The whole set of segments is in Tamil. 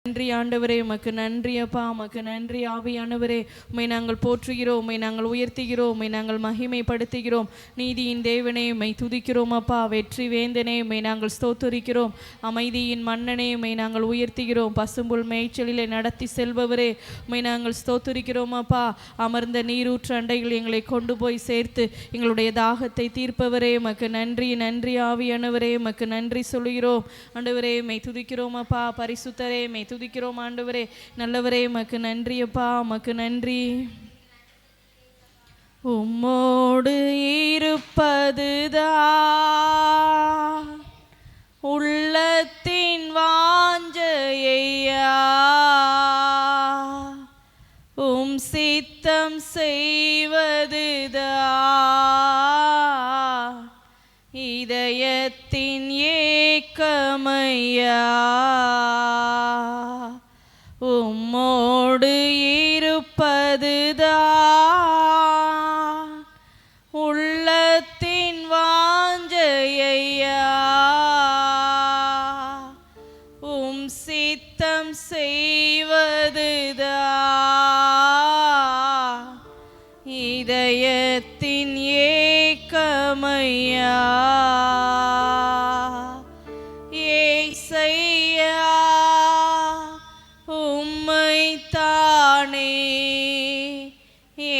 நன்றி ஆண்டவரே, உமக்கு நன்றி அப்பா, உமக்கு நன்றி ஆவியானவரே. உம்மை நாங்கள் போற்றுகிறோம், உம்மை நாங்கள் உயர்த்துகிறோம், உம்மை நாங்கள் மகிமைப்படுத்துகிறோம். நீதியின் தேவனே உம்மை துதிக்கிறோம் அப்பா. வெற்றி வேந்தனே உம்மை நாங்கள் ஸ்தோத்தரிக்கிறோம். அமைதியின் மன்னனே உம்மை நாங்கள் உயர்த்துகிறோம். பசும்புல் மேய்ச்சலிலே நடத்தி செல்பவரே உம்மை நாங்கள் ஸ்தோத்தரிக்கிறோம் அப்பா. அமர்ந்த நீரூற்று அண்டைகள் எங்களை கொண்டு போய் சேர்த்து எங்களுடைய தாகத்தை தீர்ப்பவரே உமக்கு நன்றி. நன்றி ஆவியானவரே, உமக்கு நன்றி சொல்கிறோம் ஆண்டவரே. உம்மை துதிக்கிறோம் அப்பா. பரிசுத்தரே உம்மை துதிக்கிறோம் ஆண்டவரே. நல்லவரே உமக்கு நன்றி அப்பா, உமக்கு நன்றி. உம்மோடு இருப்பதுதான் உள்ளத்தின் வாஞ்சையா, உம் சித்தம் செய்வதுதான் இதயத்தின் ஏக்கமையா. உம்மோடு இருப்பதுதான் உள்ளத்தின் வாஞ்சையா, உம் சித்தம் செய்வதுதான் இதயத்தின் ஏக்கமையா.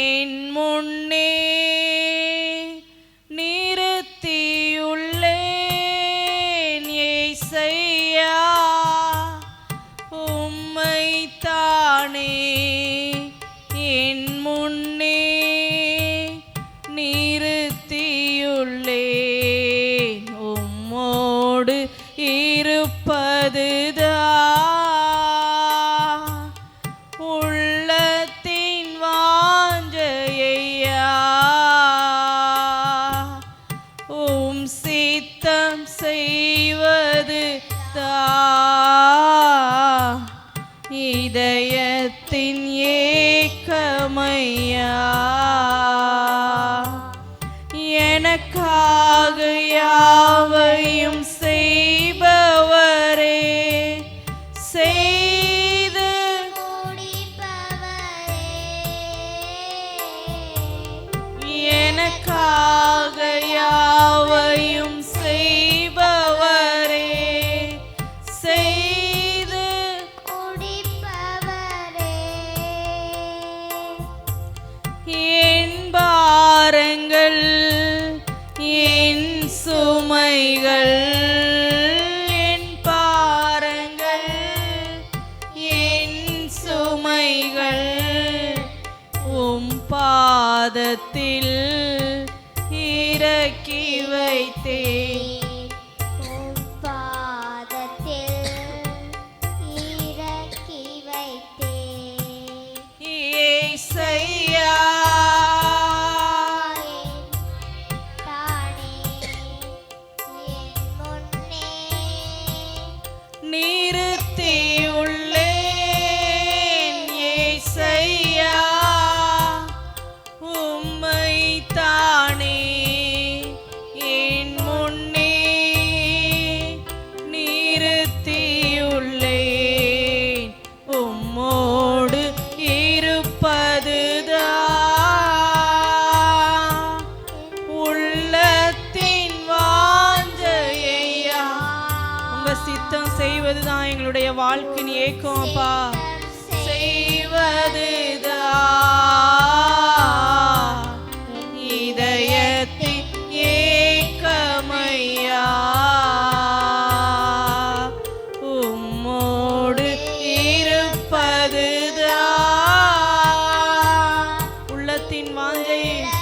என் முன்னே நிறுத்தியுள்ளேன் ஏசையா, உம்மைத்தானே என் முன்னே நிறுத்தியுள்ளேன். உம்மோடு இருப்பதுதான் இதயத்தின் ஏக்கமையா. எனக்காக யாவையும் செய்பவரே, செய்து முடிப்பவரே, எனக்காக யாவையும் செய்பவரே, செய்து முடிப்பவரே. என் பாரங்கள் என் சுமைகள், என் பாரங்கள் என் சுமைகள் உம் பாதத்தில் இறக்கி வைத்தேன். நிறுத்தியுள்ளேன் ஏசையா, உம்மைத்தானே என் முன்னே நிறுத்தியுள்ளேன். உம்மோடு இருப்பதுதான் உள்ளத்தின் வாஞ்சையா. உங்க சித்தம் செய்வதுதான் எங்களுடைய வாழ்க்கையின் ஏக்கம் அப்பா. செய்வதுதான் இதயத்தின் ஏக்கமையா. உம்மோடு இருப்பதுதான் உள்ளத்தின் வாஞ்சையா,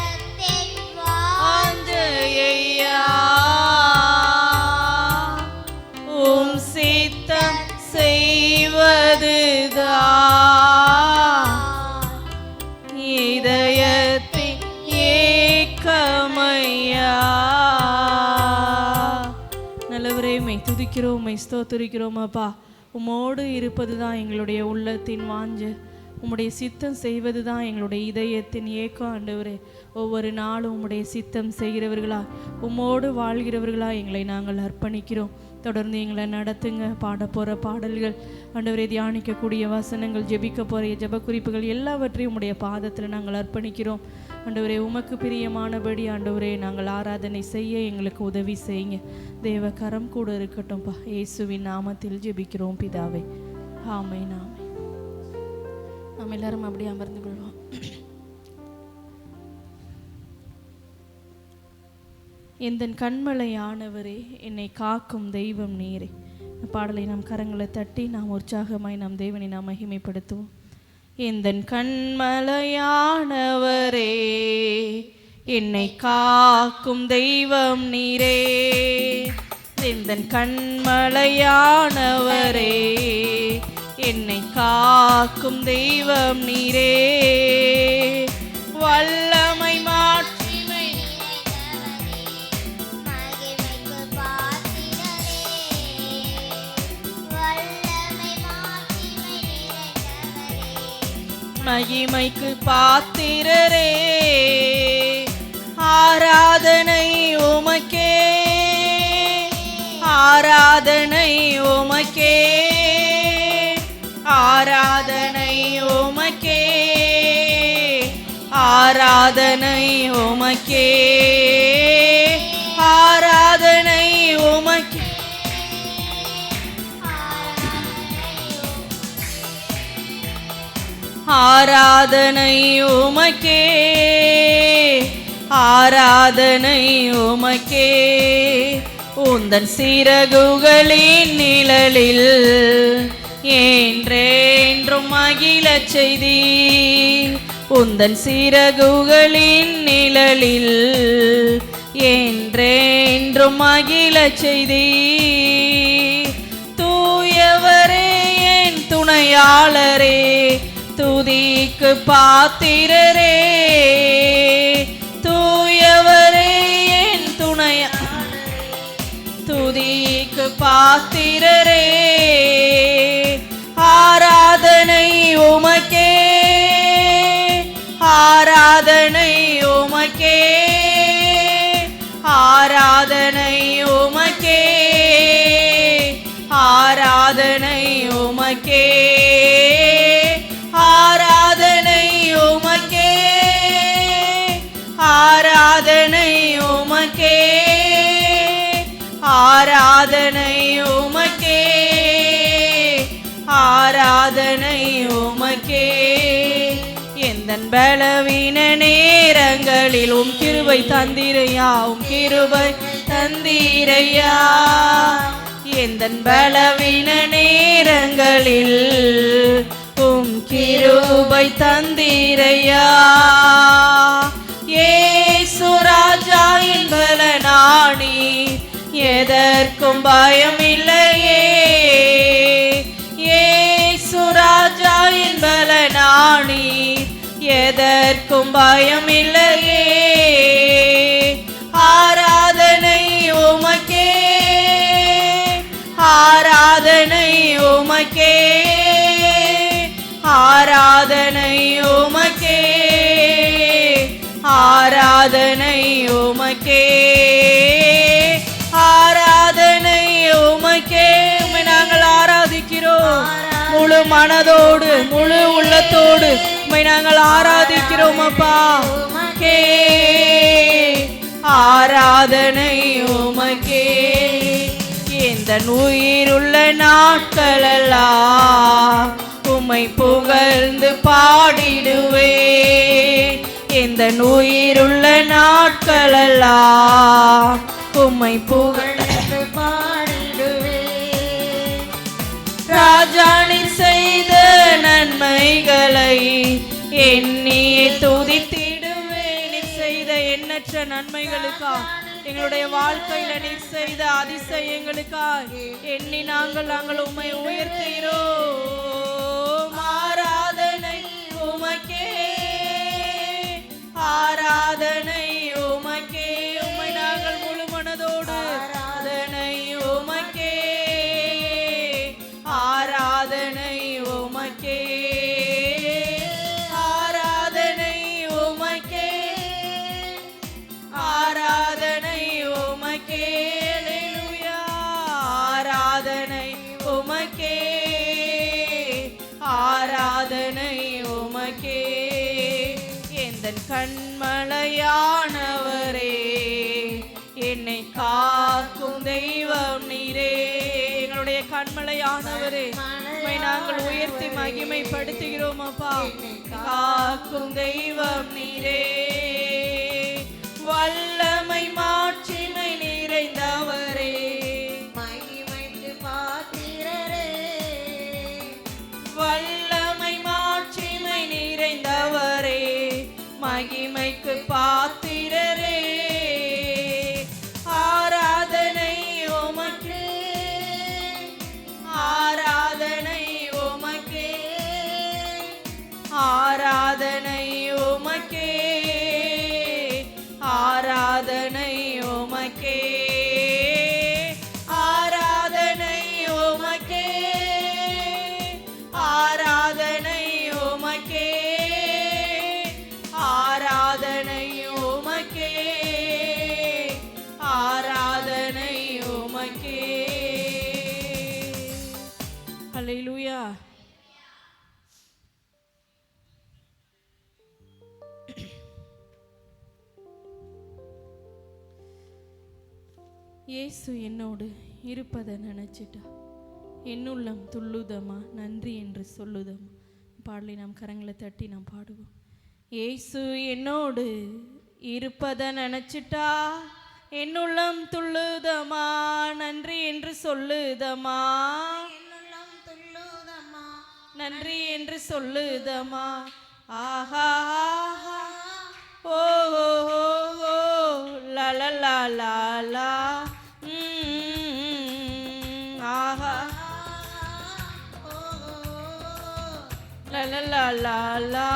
உம் சித்தம் செய்வதுதான் இதயத்தின் ஏக்கமையா. நல்லவரே உம்மை துதிக்கிறோம், உம்மை ஸ்தோத்திரிக்கிறோம் அப்பா. உம்மோடு இருப்பதுதான் எங்களுடைய உள்ளத்தின் வாஞ்சை, உம்முடைய சித்தம் செய்வது தான் எங்களுடைய இதயத்தின் ஏக்கம் ஆண்டவரே. ஒவ்வொரு நாளும் உம்முடைய சித்தம் செய்கிறவர்களா, உம்மோடு வாழ்கிறவர்களா எங்களை நாங்கள் அர்ப்பணிக்கிறோம். தொடர்ந்து எங்களை நடத்துங்க. பாட போகிற பாடல்கள் ஆண்டவரே, தியானிக்கக்கூடிய வசனங்கள், ஜெபிக்க போகிற ஜெப குறிப்புகள் எல்லாவற்றையும் உடைய பாதத்தில் நாங்கள் அர்ப்பணிக்கிறோம். ஆண்டவரே, உமக்கு பிரியமானபடி ஆண்டவரே நாங்கள் ஆராதனை செய்ய எங்களுக்கு உதவி செய்யுங்க. தேவ கரம் கூட இருக்கட்டும்ப்பா. இயேசுவின் நாமத்தில் ஜெபிக்கிறோம் பிதாவே, ஆமென். நாம் எல்லாரும் அப்படியே அமர்ந்து கொள்வோம். எந்தன் கண்மலையானவரே, என்னை காக்கும் தெய்வம் நீரே. இந்த பாடலை நாம் கரங்களை தட்டி நாம் உற்சாகமாய் நாம் தேவனை நாம் மகிமைப்படுத்துவோம். எந்தன் கண்மலையானவரே, என்னை காக்கும் தெய்வம் நீரே. எந்தன் கண்மலையானவரே, என்னை காக்கும் தெய்வம் நீரே. வல்லமை மாற்றி மகிமைக்கு பாத்திரரே, ஆராதனை உமக்கே, ஆராதனை உமக்கே, ஆராதனை உமக்கே, ஆராதனை உமக்கே, ஆராதனை உமக்கே, ஆராதனை உமக்கே, ஆராதனை உமக்கே. உந்தன் சிறகுகளின் நிழலில் என்றென்றும் மகிழச் செய்தி. உந்தன் சிறகுகளின் நிழலில் என்றென்றும் மகிழச் செய்தி. தூயவரே என் துணையாளரே, துதிக்கு பாத்திரரே. தூயவரே என் துணையாளரே, துதிக்கு பாத்திரரே. ஆராதனை உமக்கே, ஆராதனை உமக்கே, ஆராதனை உமக்கே, ஆராதனை உமக்கே, ஆராதனை உமக்கே, ஆராதனை உமக்கே, ஆராதனை உமக்கே, ஆராதனை உமக்கே. எந்தன் பலவீன நேரங்களில் உம் கிருபை தந்திரையா, உம் கிருபை தந்திரையா. எந்தன் பலவீன நேரங்களில் உம் கிருபை தந்திரையா. இயேசு ராஜா என் பலனானி, எதற்கும் பயமில்லையே. இயேசு ராஜா என் பலனானி, எதற்கும் பயமில்லையே. ஆராதனை உமக்கே, ஆராதனை உமக்கே, ஆராதனை உமக்கே, ஆராதனை உமக்கே, ஆராதனை உமக்கே. உம்மை நாங்கள் ஆராதிக்கிறோம் முழு மனதோடு முழு உள்ளத்தோடு. உம்மை நாங்கள் ஆராதிக்கிறோம் அப்பா. ஆராதனை உமக்கே. இந்த உயிருள்ள நாட்களெல்லாம் உம்மை புகழ்ந்து பாடிடுவேன். இந்த உயிருள்ள நாட்களெல்லாம் உம்மை புகழ்ந்து பாடிடுவேன். ராஜா நீர் செய்த நன்மைகளை எண்ணி துதித்திடுவேன். நீர் செய்த எண்ணற்ற நன்மைகளுக்கா, எங்களுடைய வாழ்க்கையில நீர் செய்த அதிசயங்களுக்காக எண்ணி நாங்கள் உம்மை உயர்த்துகிறோம். ஆராதனை உமக்கே, ஆராதனை உமக்கே. உம்மை நாங்கள் முழு மனதோடு ஆராதனை உமக்கே, ஆராதனை உமக்கே, ஆராதனை உமக்கே, ஆராதனை உமக்கே. அல்லேலூயா. எந்தன் கண்மலையானவரே, என்னை காக்கும் தெய்வம் நீரே. எங்களுடைய கண்மலையானவரே, உம்மை நாங்கள் உயர்த்தி மகிமைப்படுத்துகிறோம் அப்பா. காக்கும் தெய்வம் நீரே, வல்லமை மாட்சிமை நிறைந்தவரே, மகிமைக்கு பாத்திரரே, வல்லமை மாட்சிமை நிறைந்தவரே, மகிமைக்கு பாத்திரரே. ஆராதனை உமக்கே, ஆராதனை உமக்கே, ஆராதனை உமக்கே, ஆராதனை உமக்கே, ஆராதனை உமக்கே, ஆராதனை உமக்கே, ஆராதனை உமக்கே, ஆராதனை உமக்கே. ஹல்லேலூயா. இயேசு என்னோடு இருப்பதை நினைச்சிட்டா என்னுள்ளம் துள்ளுதமா, நன்றி என்று சொல்லுதமா. பாடலை நாம் கரங்களை தட்டி நாம் பாடுவோம். இயேசு என்னோடு இருப்பதை நினைச்சிட்டா என்னுள்ளம் துள்ளுதமா, நன்றி என்று சொல்லுதமா, என்னுள்ளம் துள்ளுதம்மா, நன்றி என்று சொல்லுதமா. ஆஹா ஆஹா, ஓ ஓ ஓ, லா லா லா லா லா, ஆஹா, ஓ லா லா லா லா லா.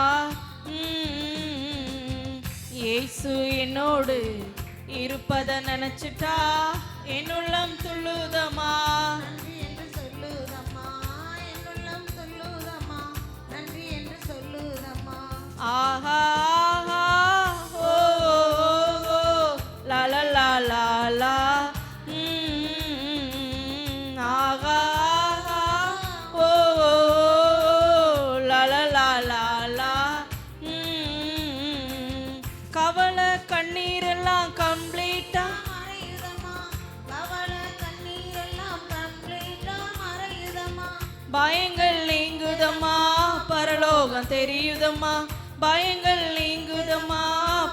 இயேசு என்னோடு இருப்பதை நினைச்சிட்டா என்னுள்ளம் துள்ளுதமா, நன்றி என்று சொல்லுதம்மா, என்னுள்ளம் துள்ளுதம்மா, நன்றி என்று சொல்லுதம்மா. ஆஹா ஆஹா, ஓ ஓ, லா லா லா லா லா, ஆஹா ஆஹா, ஓ லா லா லா லா லா. கவலை கண்ணீரெல்லாம் கம்ப்ளீட்டா மறையுதம்மா, கவலை கண்ணீரெல்லாம் கம்ப்ளீட்டா மறையுதம்மா, பயங்கள் நீங்குதம்மா, பரலோகம் தெரியுதம்மா, பயங்கள் நீங்குதம்மா,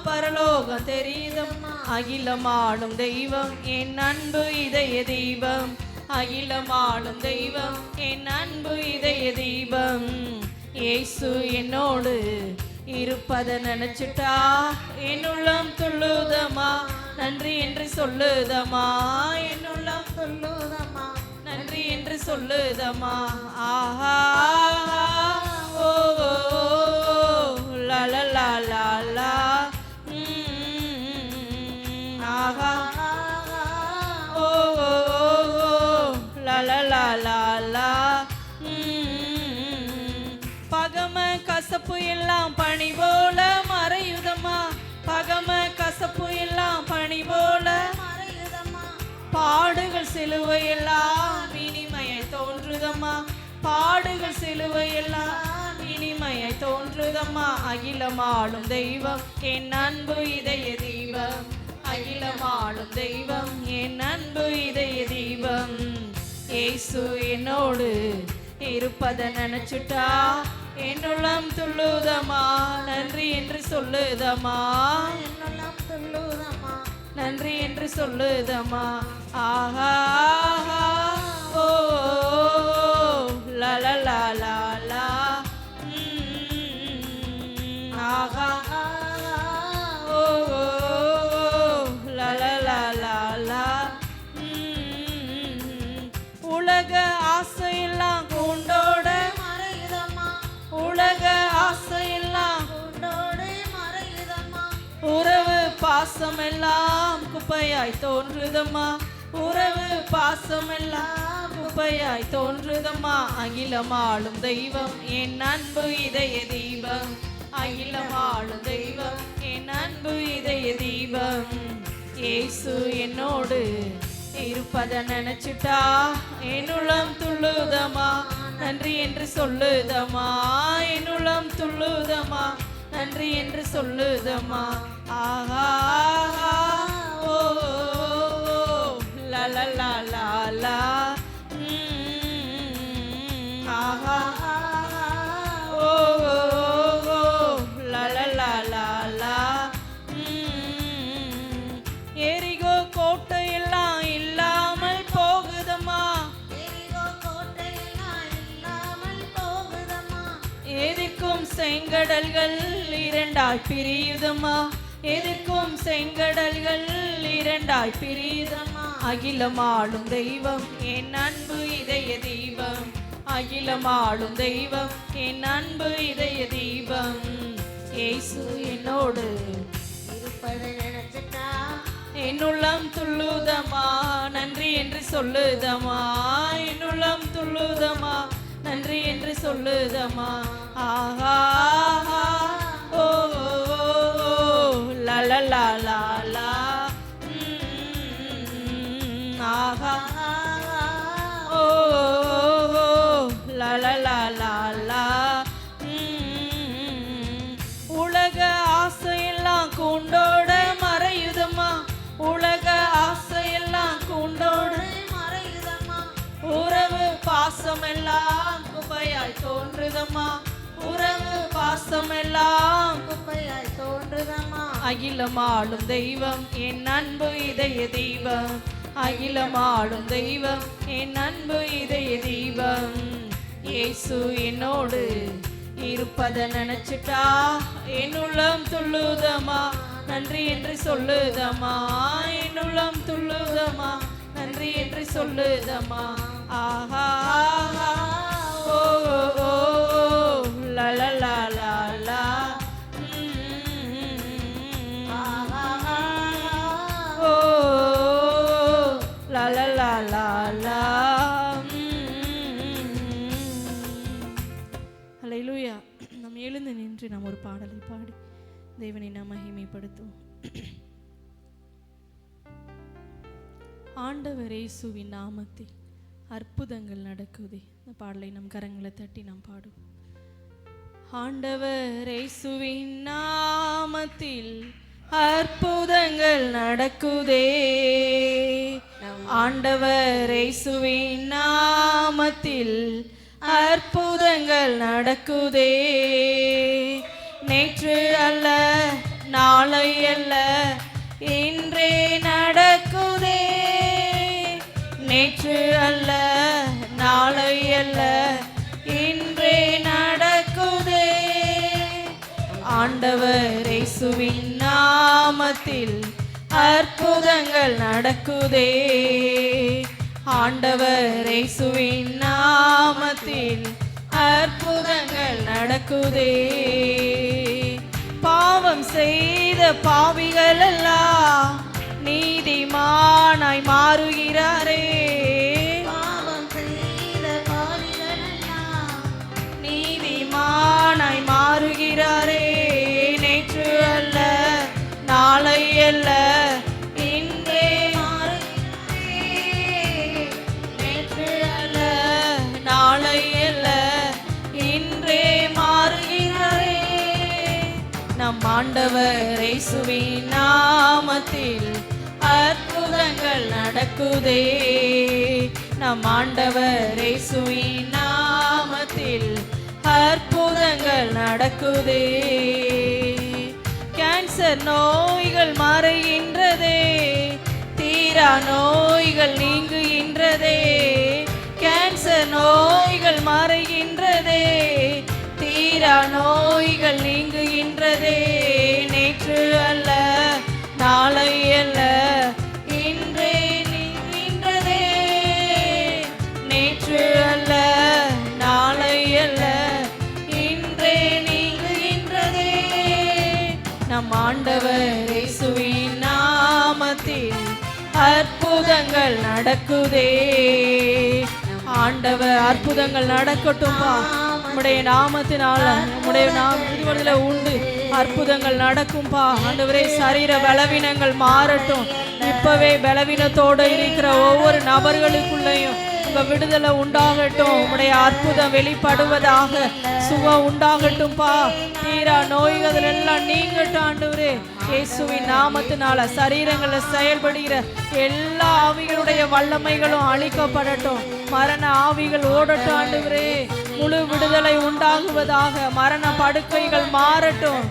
பரலோகம் தெரியுதம்மா. அகிலமாடும் தெய்வம் என் அன்பு இதய தீபம், அகிலமாடும் தெய்வம் என் அன்பு இதய தீபம். இயேசு என்னோடு இருப்பதை நினைச்சிட்டா என்னுள்ளம் துள்ளுதமா, நன்றி என்று சொல்லுதமா, என்னுள்ளம் சொல்லுதம்மா, நன்றி என்று சொல்லுதமா. ஆஹா ஆஹா, ஓ ஓ, லா லா லா லா லா, ஆஹா, ஓ ஓ ஓ, லா லா லா லா லா. பகம கசப்பு எல்லாம் பனி போல மறையுதம்மா, பகம கசப்பு எல்லாம் பனி போல மறையுதம்மா, பாடுகள் சிலுவை எல்லாம் இனிமையை தோன்றுதம்மா, பாடுகள் சிலுவை எல்லாம் இனிமையை தோன்றுதம்மா. அகிலமாடும் தெய்வம் என் அன்பு இதய தீபம், அகிலமாடும் தெய்வம் என் அன்பு இதய தீபம். இயேசு என்னோடு இருப்பதை நினைச்சிட்டா என்னுள்ளம் துள்ளுதமா, நன்றி என்று சொல்லுதமா, என்னுள்ளம் துள்ளுதம்மா, நன்றி என்று சொல்லுதமா. ஆஹா ஆஹா, ஓ லா லா லா லா லா, ஆஹா, ஓ லா லா லா லா லா. உலக ஆசையெல்லாம் கூண்டோட மறையுதம்மா, உலக ஆசையெல்லாம் உன்னோடு மறையுதம்மா, உறவு பாசமெல்லாம் குப்பையாய் தோன்றுதம்மா, உறவு பாசமெல்லாம் குப்பையாய் தோன்றுதம்மா. அகிலமாளும் தெய்வம் என் அன்பு இதய தீபம், அகிலமாளும் தெய்வம் என் அன்பு இதய தீபம். இயேசு என்னோடு இருப்பதை நினைச்சிட்டா என்னுள்ளம் துள்ளுதமா, நன்றி என்று சொல்லுதமா, என்னுள்ளம் துள்ளுதமா, நன்றி என்று சொல்லுதம்மா. ஆஹா ஆஹா ஓ லா லா லா லா லா ஆஹா ஓ லா லா லா லா லா. எரிகோ கோட்டையெல்லாம் இல்லாமல் போகுதம்மா. எரிகோ கோட்டையெல்லாம் இல்லாமல் போகுதம்மா. எதிர்க்கும் செங்கடல்கள் இரண்டாய் பிரியுதம்மா. எதிர்க்கும் செங்கடல்கள் இரண்டாய் பிரியுதம்மா. அகிலமாளும் தெய்வம் என் அன்பு இதய தீபம். அகிலமாளும் தெய்வம் என் அன்பு இதய தீபம். இயேசு என்னோடு இருப்பதை நினைச்சிட்டா என்னுள்ளம் துள்ளுதம்மா. நன்றி என்று சொல்லுதம்மா. என்னுள்ளம் துள்ளுதம்மா. நன்றி என்று சொல்லுதம்மா. ஆஹா ஆஹா ஓ லா லா லா லா லா ஆஹா ஓ லா லா லா லா லா. உலக ஆசையெல்லாம் கூண்டோட மறையுதம்மா. உலக ஆசையெல்லாம் கூண்டோட மறையுதம்மா. உறவு பாசமெல்லாம் குப்பையாய் தோன்றுதம்மா. உறவு பாசமெல்லாம் குப்பையாய் தோன்றுதம்மா. அகிலமாளும் தெய்வம் என் அன்பு இதய தீபம். அகிலமாளும் தெய்வம் என் அன்பு இதய தீபம். இயேசு என்னோடு இருப்பதை நினைச்சிட்டா என்னுள்ளம் துள்ளுதம்மா. நன்றி என்று சொல்லுதம்மா. என்னுள்ளம் துள்ளுதம்மா. நன்றி என்று சொல்லுதம்மா. ஆஹா ஆஹா ஓ ஓ லா லா லா லா லா ஓ லா லா லா லா லா. ஹல்லேலூயா. நாம் எழுந்து நின்று நாம் ஒரு பாடலை பாடி தேவனை நாம் மகிமைப்படுத்துவோம். ஆண்டவர் இயேசுவின் நாமத்தில் அற்புதங்கள் நடக்குதே. இந்த பாடலை நம் கரங்களை தட்டி நாம் பாடுவோம். ஆண்டவர் இயேசுவின் நாமத்தில் அற்புதங்கள் நடக்குதே. ஆண்டவர் இயேசுவின் நாமத்தில் அற்புதங்கள் நடக்குதே. நேற்று அல்ல நாளை அல்ல இன்றே நடக்குதே. நேற்று அல்ல நாளை அல்ல இன்றே நடக்குதே. ஆண்டவர் இயேசுவின் நாமத்தில் அற்புதங்கள் நடக்குதே. ஆண்டவர் இயேசுவின் நாமத்தில் அற்புதங்கள் நடக்குதே. பாவம் செய்த பாவிகள் எல்லாம் நீதிமானாய் மாறுகிறாரே. பாவம் செய்த பாவிகளெல்லாம் நீதிமானாய் மாறுகிறாரே. நேற்று அல்ல நாளை அல்ல இன்றே மாறுகிறாரே. நேற்று அல்ல நாளை அல்ல இன்றே மாறுகிறாரே. நம் ஆண்டவர் இயேசுவின் நாமத்தில் அற்புதங்கள் நடக்குதே. நம் ஆண்டவர் இயேசுவின் நாமத்தில் அற்புதங்கள் நடக்குதே. கேன்சர் நோய்கள் மறைகின்றதே. தீரா நோய்கள் நீங்குகின்றதே. கேன்சர் நோய்கள் மறைகின்றதே. தீரா நோய்கள் நீங்குகின்றதே. நேற்று அல்ல நாளை அல்ல இன்றே நீங்குகின்றதே. நேற்று அல்ல நாளை அல்ல இன்றே நீங்குகின்றதே. நம் ஆண்டவர் இயேசுவின் நாமத்தில் அற்புதங்கள் நடக்குதே. ஆண்டவர் அற்புதங்கள் நடக்கட்டும்பா. உம்முடைய நாமத்தினால உம்முடைய நாமத்தில உண்டு அற்புதங்கள் நடக்கும்பா. ஆண்டவரே சரீர பலவீனங்கள் மாறட்டும். இப்பவே பலவீனத்தோடு இருக்கிற ஒவ்வொரு நபர்களுக்குள்ளேயும் உங்க விடுதலை உண்டாகட்டும், உம்முடைய அற்புதம் வெளிப்படுவதாக, சுகம் உண்டாகட்டும்பா. தீரா நோய்கள் எல்லாம் நீங்கட்டும் ஆண்டவரே. இயேசுவின் நாமத்தினால சரீரங்கள்ல செயல்படுகிற எல்லா ஆவிகளுடைய வல்லமைகளும் அழிக்கப்படட்டும். மரண ஆவிகள் ஓடட்டும் ஆண்டவரே. முழு விடுதலை உண்டாகுவதாக. மரண படுக்கைகள் மாறட்டும்.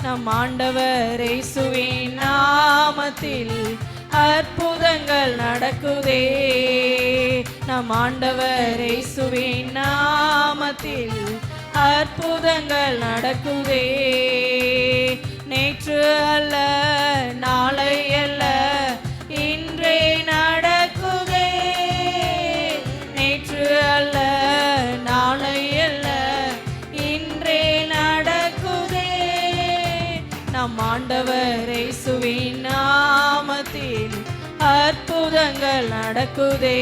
நம் ஆண்டவர் இயேசுவின் நாமத்தில் அற்புதங்கள் நடக்குதே. நம் ஆண்டவர் இயேசுவின் நாமத்தில் அற்புதங்கள் நடக்குதே. நேற்று அல்ல, நாளை அல்ல, இன்றே நடக்குதே. நேற்று அல்ல, நாளை அல்ல, இன்றே நடக்குதே. நம் ஆண்டவர் இயேசுவின் நாமத்தில் அற்புதங்கள் நடக்குதே.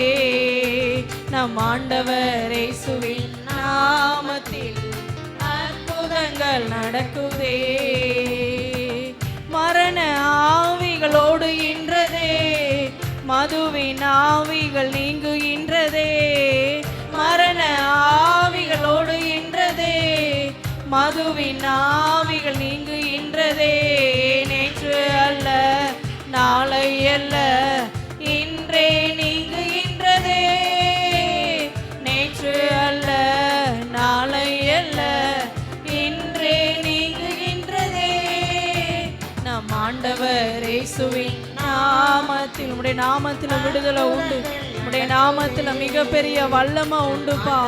நம் ஆண்டவர் இயேசுவின் நாமத்தில் அற்புதங்கள் நடக்குதே. மரண ஆவிகளோடு இன்றதே, மதுவின் ஆவிகள் நீங்குகின்றதே. மரண ஆவிகளோடு இன்றதே, மதுவின் ஆவிகள் நீங்குகின்றதே. நேற்று அல்ல, நாளை அல்ல, இன்றே நீங்குகின்றதே. நேற்று அல்ல, நாளை அல்ல, இன்றே நீங்குகின்றதே. நம் ஆண்டவர் இயேசுவின் நாமத்தில், உம்முடைய நாமத்தில் விடுதலை உண்டு. உம்முடைய நாமத்தில் மிகப்பெரிய வல்லமை உண்டுப்பா.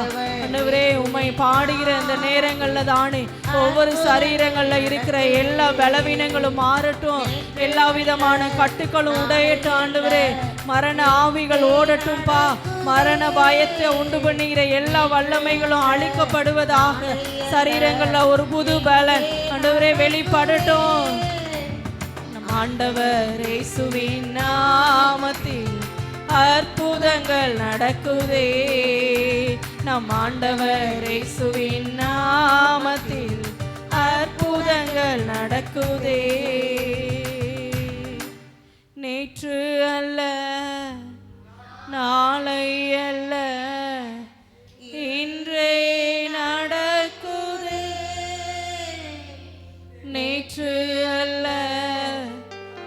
ஆண்டவரே, உம்மை பாடுகிற இந்த நேரங்கள்ல தானே ஒவ்வொரு சரீரங்கள்ல இருக்கிற எல்லா பலவீனங்களும் மாறட்டும், எல்லா விதமான கட்டுக்களும் உடையட்டும். ஆண்டவரே, மரண ஆவிகள் ஓடட்டும்பா. மரண பயத்தை உண்டு பண்ணுகிற எல்லா வல்லமைகளும் அழிக்கப்படுவதாக. சரீரங்கள்ல ஒரு புது பலன் ஆண்டவரே வெளிப்படட்டும். நம் ஆண்டவர் இயேசுவின் நாமத்தில் அற்புதங்கள் நடக்குதே. நம் ஆண்டவர் இயேசுவின் நாமத்தில் அற்புதங்கள் நடக்குதே. நேற்று அல்ல, நாளை அல்ல, இன்றே நடக்குதே. நேற்று அல்ல,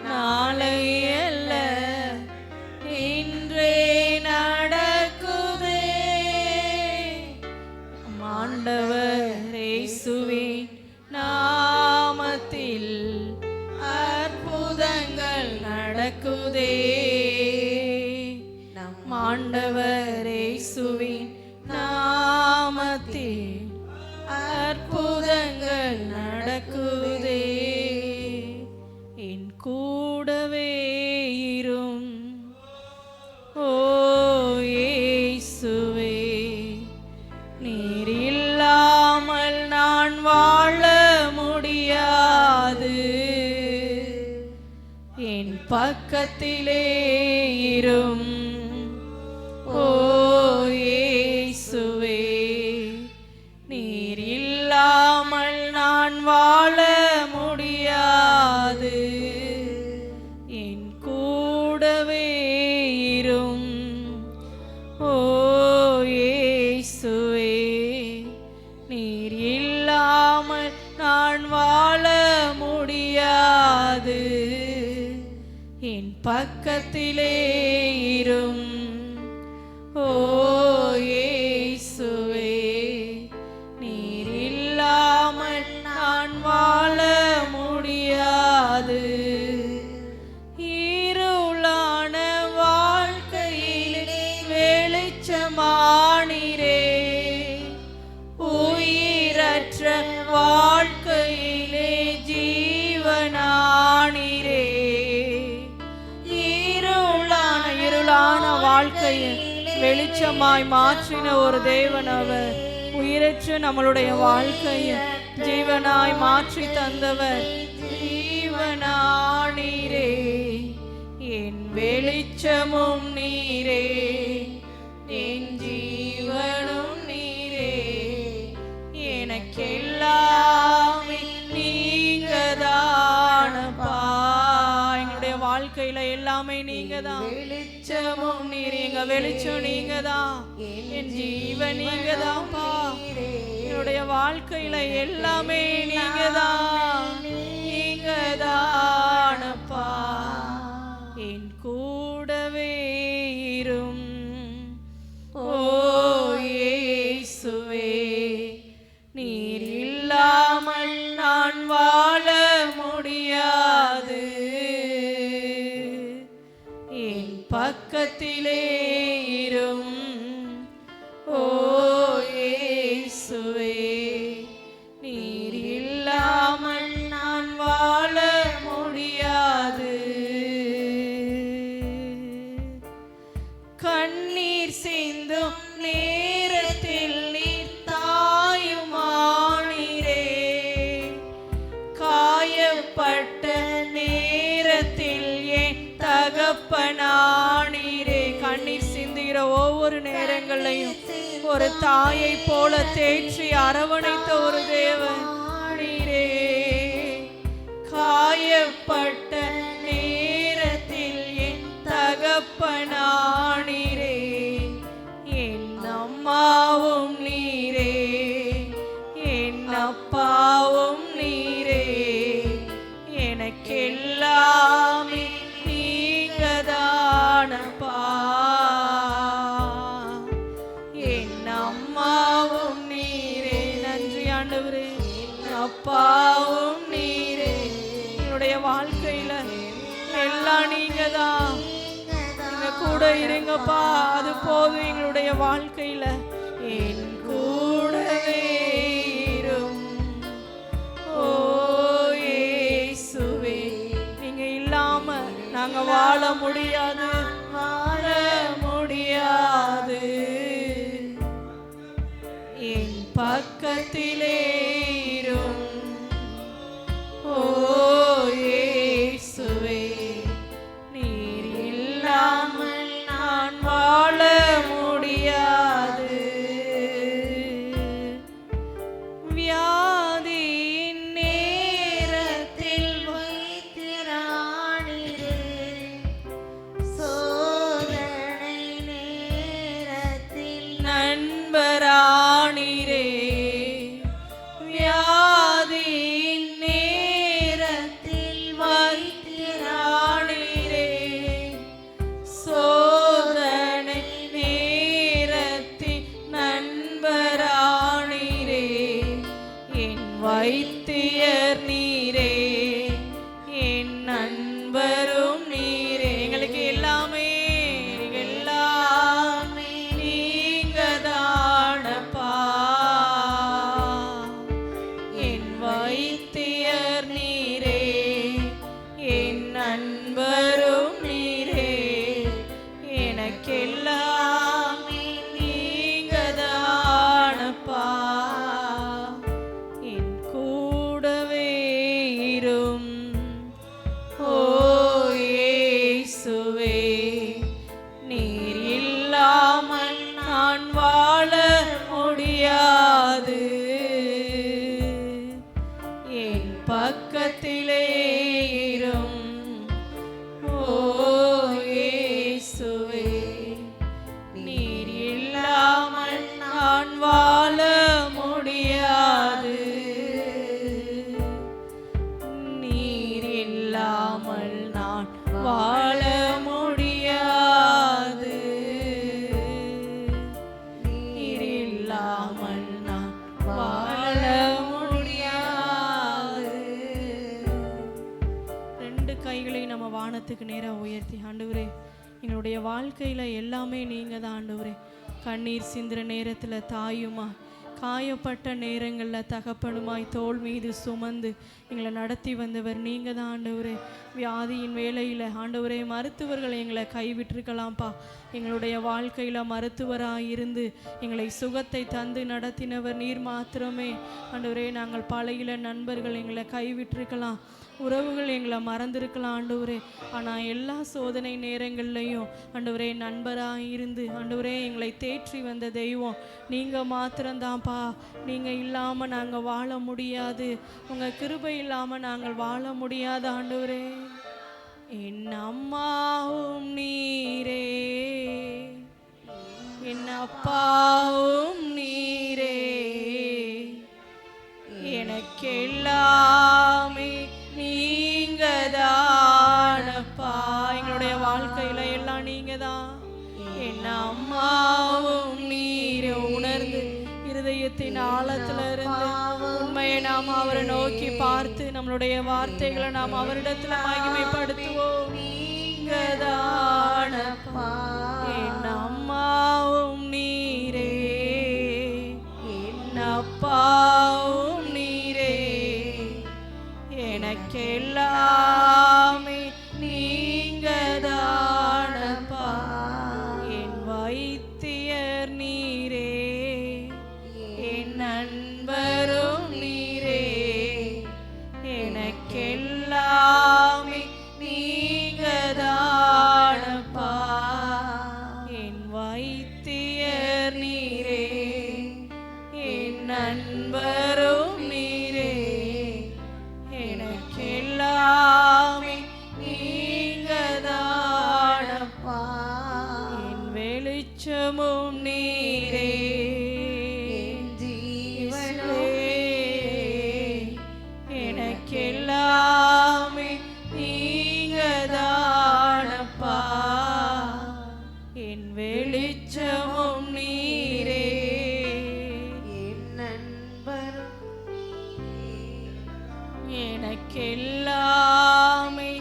நாளை அல்ல, இன்றே நடக்குதே. ஆண்டவர் இயேசுவின் நாமத்தில் அற்புதங்கள் நடக்குதே. நம் ஆண்டவர் இயேசுவின் நாமத்தில் அற்புதங்கள் நடக்குதே. என் கூடவே இரும் ஓ இயேசுவே, நீர் இல்லாமல் நான் வாழ முடியாது. என் பக்கத்திலே இரும் ஓ இயேசுவே, நீர் இல்லாமல் நான் வாழ முடியாது. என் கூடவே இரும் ஓ இயேசுவே, நீர் இல்லாமல் நான் வாழ முடியாது. என் பக்கத்திலே இரும் ஓ இயேசுவே, நீர் இல்லாமல் நான் வாழ முடியாது. இருளான வாழ்க்கையிலே வெளிச்சமானீரே, உயிரற்ற வாழ்க்கையிலே ஜீவனானீரே. இருளான வாழ்க்கையை வெளிச்சமாய் மாற்றின ஒரு தேவன் அவர். உயிரற்ற நம்மளுடைய வாழ்க்கையை ஜீவனாய் மாற்றி தந்தவர் ஜீவனானீரே. என் வெளிச்சமும் நீரே, என் ஜீவனும் நீரே. எனக்கெல்லாமே நீங்கதானப்பா. என்னுடைய வாழ்க்கையில எல்லாமே நீங்கதான். வெளிச்சமும் நீர், எங்க வெளிச்சம் நீங்க தான், என் ஜீவன் நீங்க தான்ப்பா. என்னுடைய வாழ்க்கையில எல்லாமே நீங்க தான், நீங்க தானப்பா. என் கூடவே இரும் ஓ இயேசுவே, நீர் இல்லாமல் நான் வாழ முடியாது. என் பக்கத்திலே இரும் ஓ இயேசுவே, நீர் இல்லாமல் நான் வாழ முடியாது. கண்ணீர் சிந்தும் நேரத்தில் நீர் தாயுமானீரே, காயப்பட்ட நேரத்தில் என் தகப்பனானீரே. கண்ணீர் சிந்துகிற ஒவ்வொரு நேரங்களையும் ஒரு தாயை போல தேற்றி அரவணைத்த ஒரு தேவன் நீரே. காயப்பட்ட நேரத்தில் என் தகப்பனானீரே, என் அம்மாவும் நீரே, என் அப்பாவும் நீரே, எனக்கெல்லாமே நீங்கதானப்பா. என் அம்மாவும் நீரே, நன்றி ஆண்டவரே, என் அப்பாவும் நீரே. என்னுடைய வாழ்க்கையில எல்லாம் நீங்க தான், நீங்க கூட இருங்கப்பா, அது போதும் எங்களுடைய வாழ்க்கையில. என் கூடவே இரும் ஓ இயேசுவே, நீங்க இல்லாம நாங்க வாழ முடியாது, வாழ முடியாது. என் பக்கத்திலே இரும் ஓ இயேசுவே, நீர் இல்லாமல் நான் வாழ முடியாது. வியாதியின் நேரத்தில் வைத்திரானீரே, சோதனை நேரத்தில் நண்பரானீரே. வியாதியின் நேரத்தில் வைத்திரானீரே, சோதனை நேரத்தில் நண்பரானீரே. என் வைத்தியர் நீரே, என் நண்பரும் நீரே. எங்களுக்கு எல்லாமே எல்லாமே நீங்க தானப்பா. என் வைத்தியர் நீரே, என் நண்பரும் நீரே, எனக்கெல்லாமே நீங்க தானப்பா. என் கூடவே இரும் ஓ இயேசுவே, நீர் இல்லாமல் நான் வாழ முடியாது. என் பக்கத்திலே இரும் ஓ இயேசுவே, நீர் இல்லாமல் நான் வாழ முடியாது. நீர் இல்லாமல் நான் வாழ முடியாது. நீர் இல்லாமல் நான் வாழ முடியாது. ரெண்டு கைகளை நம்ம வானத்துக்கு நேராக உயர்த்தி, ஆண்டவரே எங்களுடைய வாழ்க்கையில எல்லாமே நீங்க தான் ஆண்டவரே. கண்ணீர் சிந்துற நேரத்துல தாயுமா, காயப்பட்ட நேரங்களில் தகப்பனுமாய் தோள் மீது சுமந்து எங்களை நடத்தி வந்தவர் நீங்கள் தான் ஆண்டவரே. வியாதியின் வேளையில் ஆண்டவரே மருத்துவர்கள் எங்களை கைவிட்டிருக்கலாம்ப்பா. எங்களுடைய வாழ்க்கையில் மருத்துவராக இருந்து எங்களை சுகத்தை தந்து நடத்தினவர் நீர் மாத்திரமே ஆண்டவரே. நாங்கள் பழையில நண்பர்கள் எங்களை கைவிட்டிருக்கலாம், உறவுகள் எங்களை மறந்திருக்கலாம் ஆண்டவரே. ஆனால் எல்லா சோதனை நேரங்கள்லையும் ஆண்டவரே நண்பராக இருந்து ஆண்டவரே எங்களை தேற்றி வந்த தெய்வம் நீங்கள் மாத்திரம்தான்ப்பா. நீங்கள் இல்லாமல் நாங்கள் வாழ முடியாது, உங்கள் கிருபை இல்லாமல் நாங்கள் வாழ முடியாது ஆண்டவரே. என் அம்மாவும் நீரே, என் அப்பாவும் நீரே, எனக்கெல்லாமே நீங்க தானப்பா. எங்களுடைய வாழ்க்கையில எல்லாம் நீங்க தான். என் அம்மாவும் நீரே உணர்ந்து இருதயத்தின் ஆழத்துல இருந்து உண்மையை நாம் அவரை நோக்கி பார்த்து நம்மளுடைய வார்த்தைகளை நாம் அவரிடத்துல மகிமைப்படுத்துவோம். நீங்க தானப்பா. என் அம்மாவும் நீரே, என் அப்பாவும் நீரே, எனக்கெல்லாமே நீங்க தானப்பா. என் வைத்தியர் நீரே, என் நண்பரும் நீரே, எனக்கெல்லாமே நீங்க தானப்பா. என் வைத்தியர் நீரே, என் நண்பரும் நீரே, எனக்கெல்லாமே நீங்க தானப்பா. என் வெளிச்சமும் நீரே, என் ஜீவனே, எனக்கெல்லாமே நீங்க தானப்பா. என் வெளிச்சமும் நீரே, என் நண்பரும் எனக்கெல்லாமே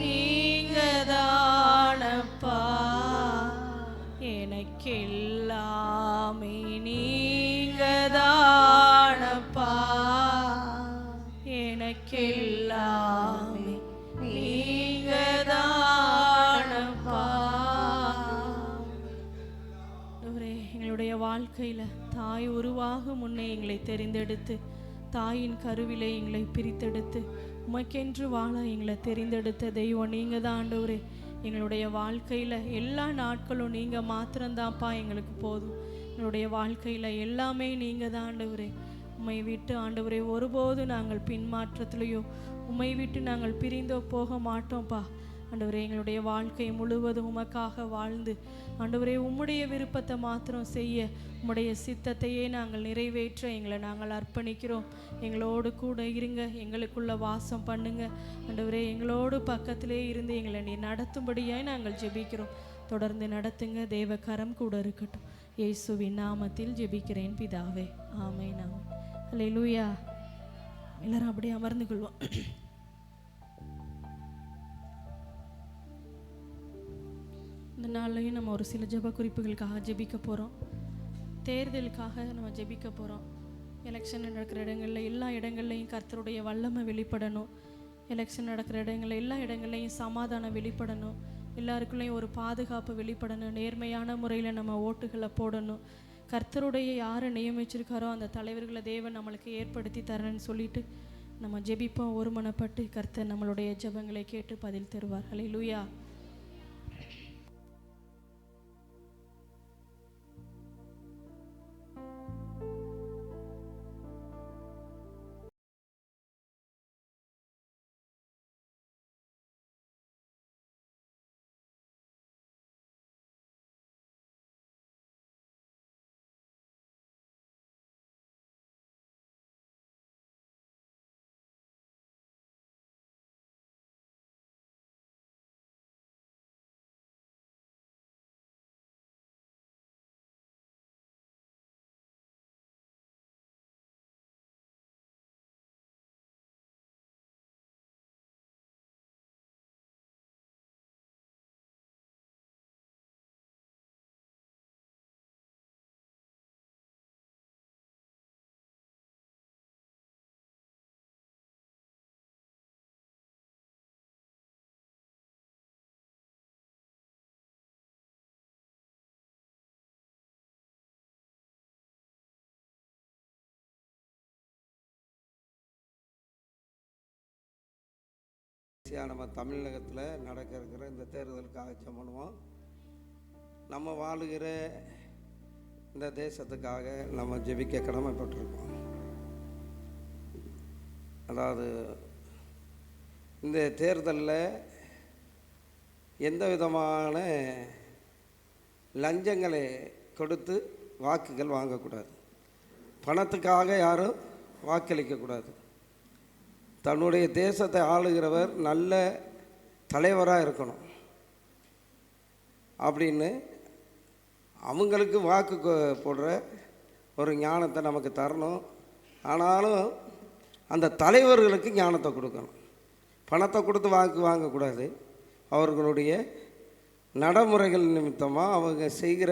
நீங்க தானப்பா. எனக்கெல்லாமே நீங்க தானப்பா. எனக்கெல்லாமே நீங்க தானப்பா. எங்களுடைய வாழ்க்கையில தாய் உருவாகும் முன்னே எங்களை தெரிந்தெடுத்து, தாயின் கருவிலே எங்களை பிரித்தெடுத்து உமக்கென்று வாழ எங்களை தெரிந்தெடுத்த தெய்வம் நீங்க தான் ஆண்டவரே. எங்களுடைய வாழ்க்கையில எல்லா நாட்களும் நீங்க மாத்திரம்தான்ப்பா எங்களுக்கு போதும். எங்களுடைய வாழ்க்கையில எல்லாமே நீங்க தான் ஆண்டவரே. உம்மை விட்டு ஆண்டவரே ஒருபோது நாங்கள் பின்மாற்றத்திலேயோ உம்மை விட்டு நாங்கள் பிரிந்தோ போக மாட்டோம்ப்பா. ஆண்டவரே, எங்களுடைய வாழ்க்கை முழுவதும் உமக்காக வாழ்ந்து ஆண்டவரே உம்முடைய விருப்பத்தை மாத்திரம் செய்ய, உம்முடைய சித்தத்தையே நாங்கள் நிறைவேற்ற எங்களை நாங்கள் அர்ப்பணிக்கிறோம். எங்களோடு கூட இருங்க, எங்களுக்குள்ள வாசம் பண்ணுங்க ஆண்டவரே. எங்களோடு பக்கத்திலே இருந்து எங்களை நீ நடத்தும்படியாய் நாங்கள் ஜெபிக்கிறோம். தொடர்ந்து நடத்துங்க, தேவ கரம் கூட இருக்கட்டும். இயேசுவின் நாமத்தில் ஜெபிக்கிறேன் பிதாவே, ஆமென். ஆமென். அல்லேலூயா. எல்லாரும் அப்படியே அமர்ந்து கொள்வோம். இந்த நாள்லையும் நம்ம ஒரு சில ஜெப குறிப்புகளுக்காக ஜெபிக்க போகிறோம். தேர்தலுக்காக நம்ம ஜெபிக்க போகிறோம். எலெக்ஷன் நடக்கிற இடங்களில் எல்லா இடங்கள்லையும் கர்த்தருடைய வல்லமை வெளிப்படணும். எலெக்ஷன் நடக்கிற இடங்களில் எல்லா இடங்கள்லையும் சமாதானம் வெளிப்படணும். எல்லாருக்குள்ளேயும் ஒரு பாதுகாப்பு வெளிப்படணும். நேர்மையான முறையில் நம்ம ஓட்டுகளை போடணும். கர்த்தருடைய யாரை நியமிச்சிருக்காரோ அந்த தலைவர்களை தேவன் நம்மளுக்கு ஏற்படுத்தி தரேன்னு சொல்லிட்டு நம்ம ஜெபிப்போம். ஒருமனப்பட்டு கர்த்தர் நம்மளுடைய ஜெபங்களை கேட்டு பதில் தருவார். ஹல்லேலூயா. நம்ம தமிழகத்தில் நடக்க இருக்கிற இந்த தேர்தலுக்காக ஜெபம் பண்ணுவோம். நம்ம வாழுகிற இந்த தேசத்துக்காக நம்ம ஜெபிக்க கடமைப்பட்டிருக்கோம். அதாவது இந்த தேர்தலில் எந்த விதமான லஞ்சங்களை கொடுத்து வாக்குகள் வாங்கக்கூடாது. பணத்துக்காக யாரும் வாக்களிக்கக்கூடாது. தன்னுடைய தேசத்தை ஆளுகிறவர் நல்ல தலைவராக இருக்கணும் அப்படின்னு அவங்களுக்கு வாக்கு போடுற ஒரு ஞானத்தை நமக்கு தரணும். ஆனாலும் அந்த தலைவர்களுக்கு ஞானத்தை கொடுக்கணும். பணத்தை கொடுத்து வாக்கு வாங்கக்கூடாது. அவர்களுடைய நடைமுறைகள் நிமித்தமாக, அவங்க செய்கிற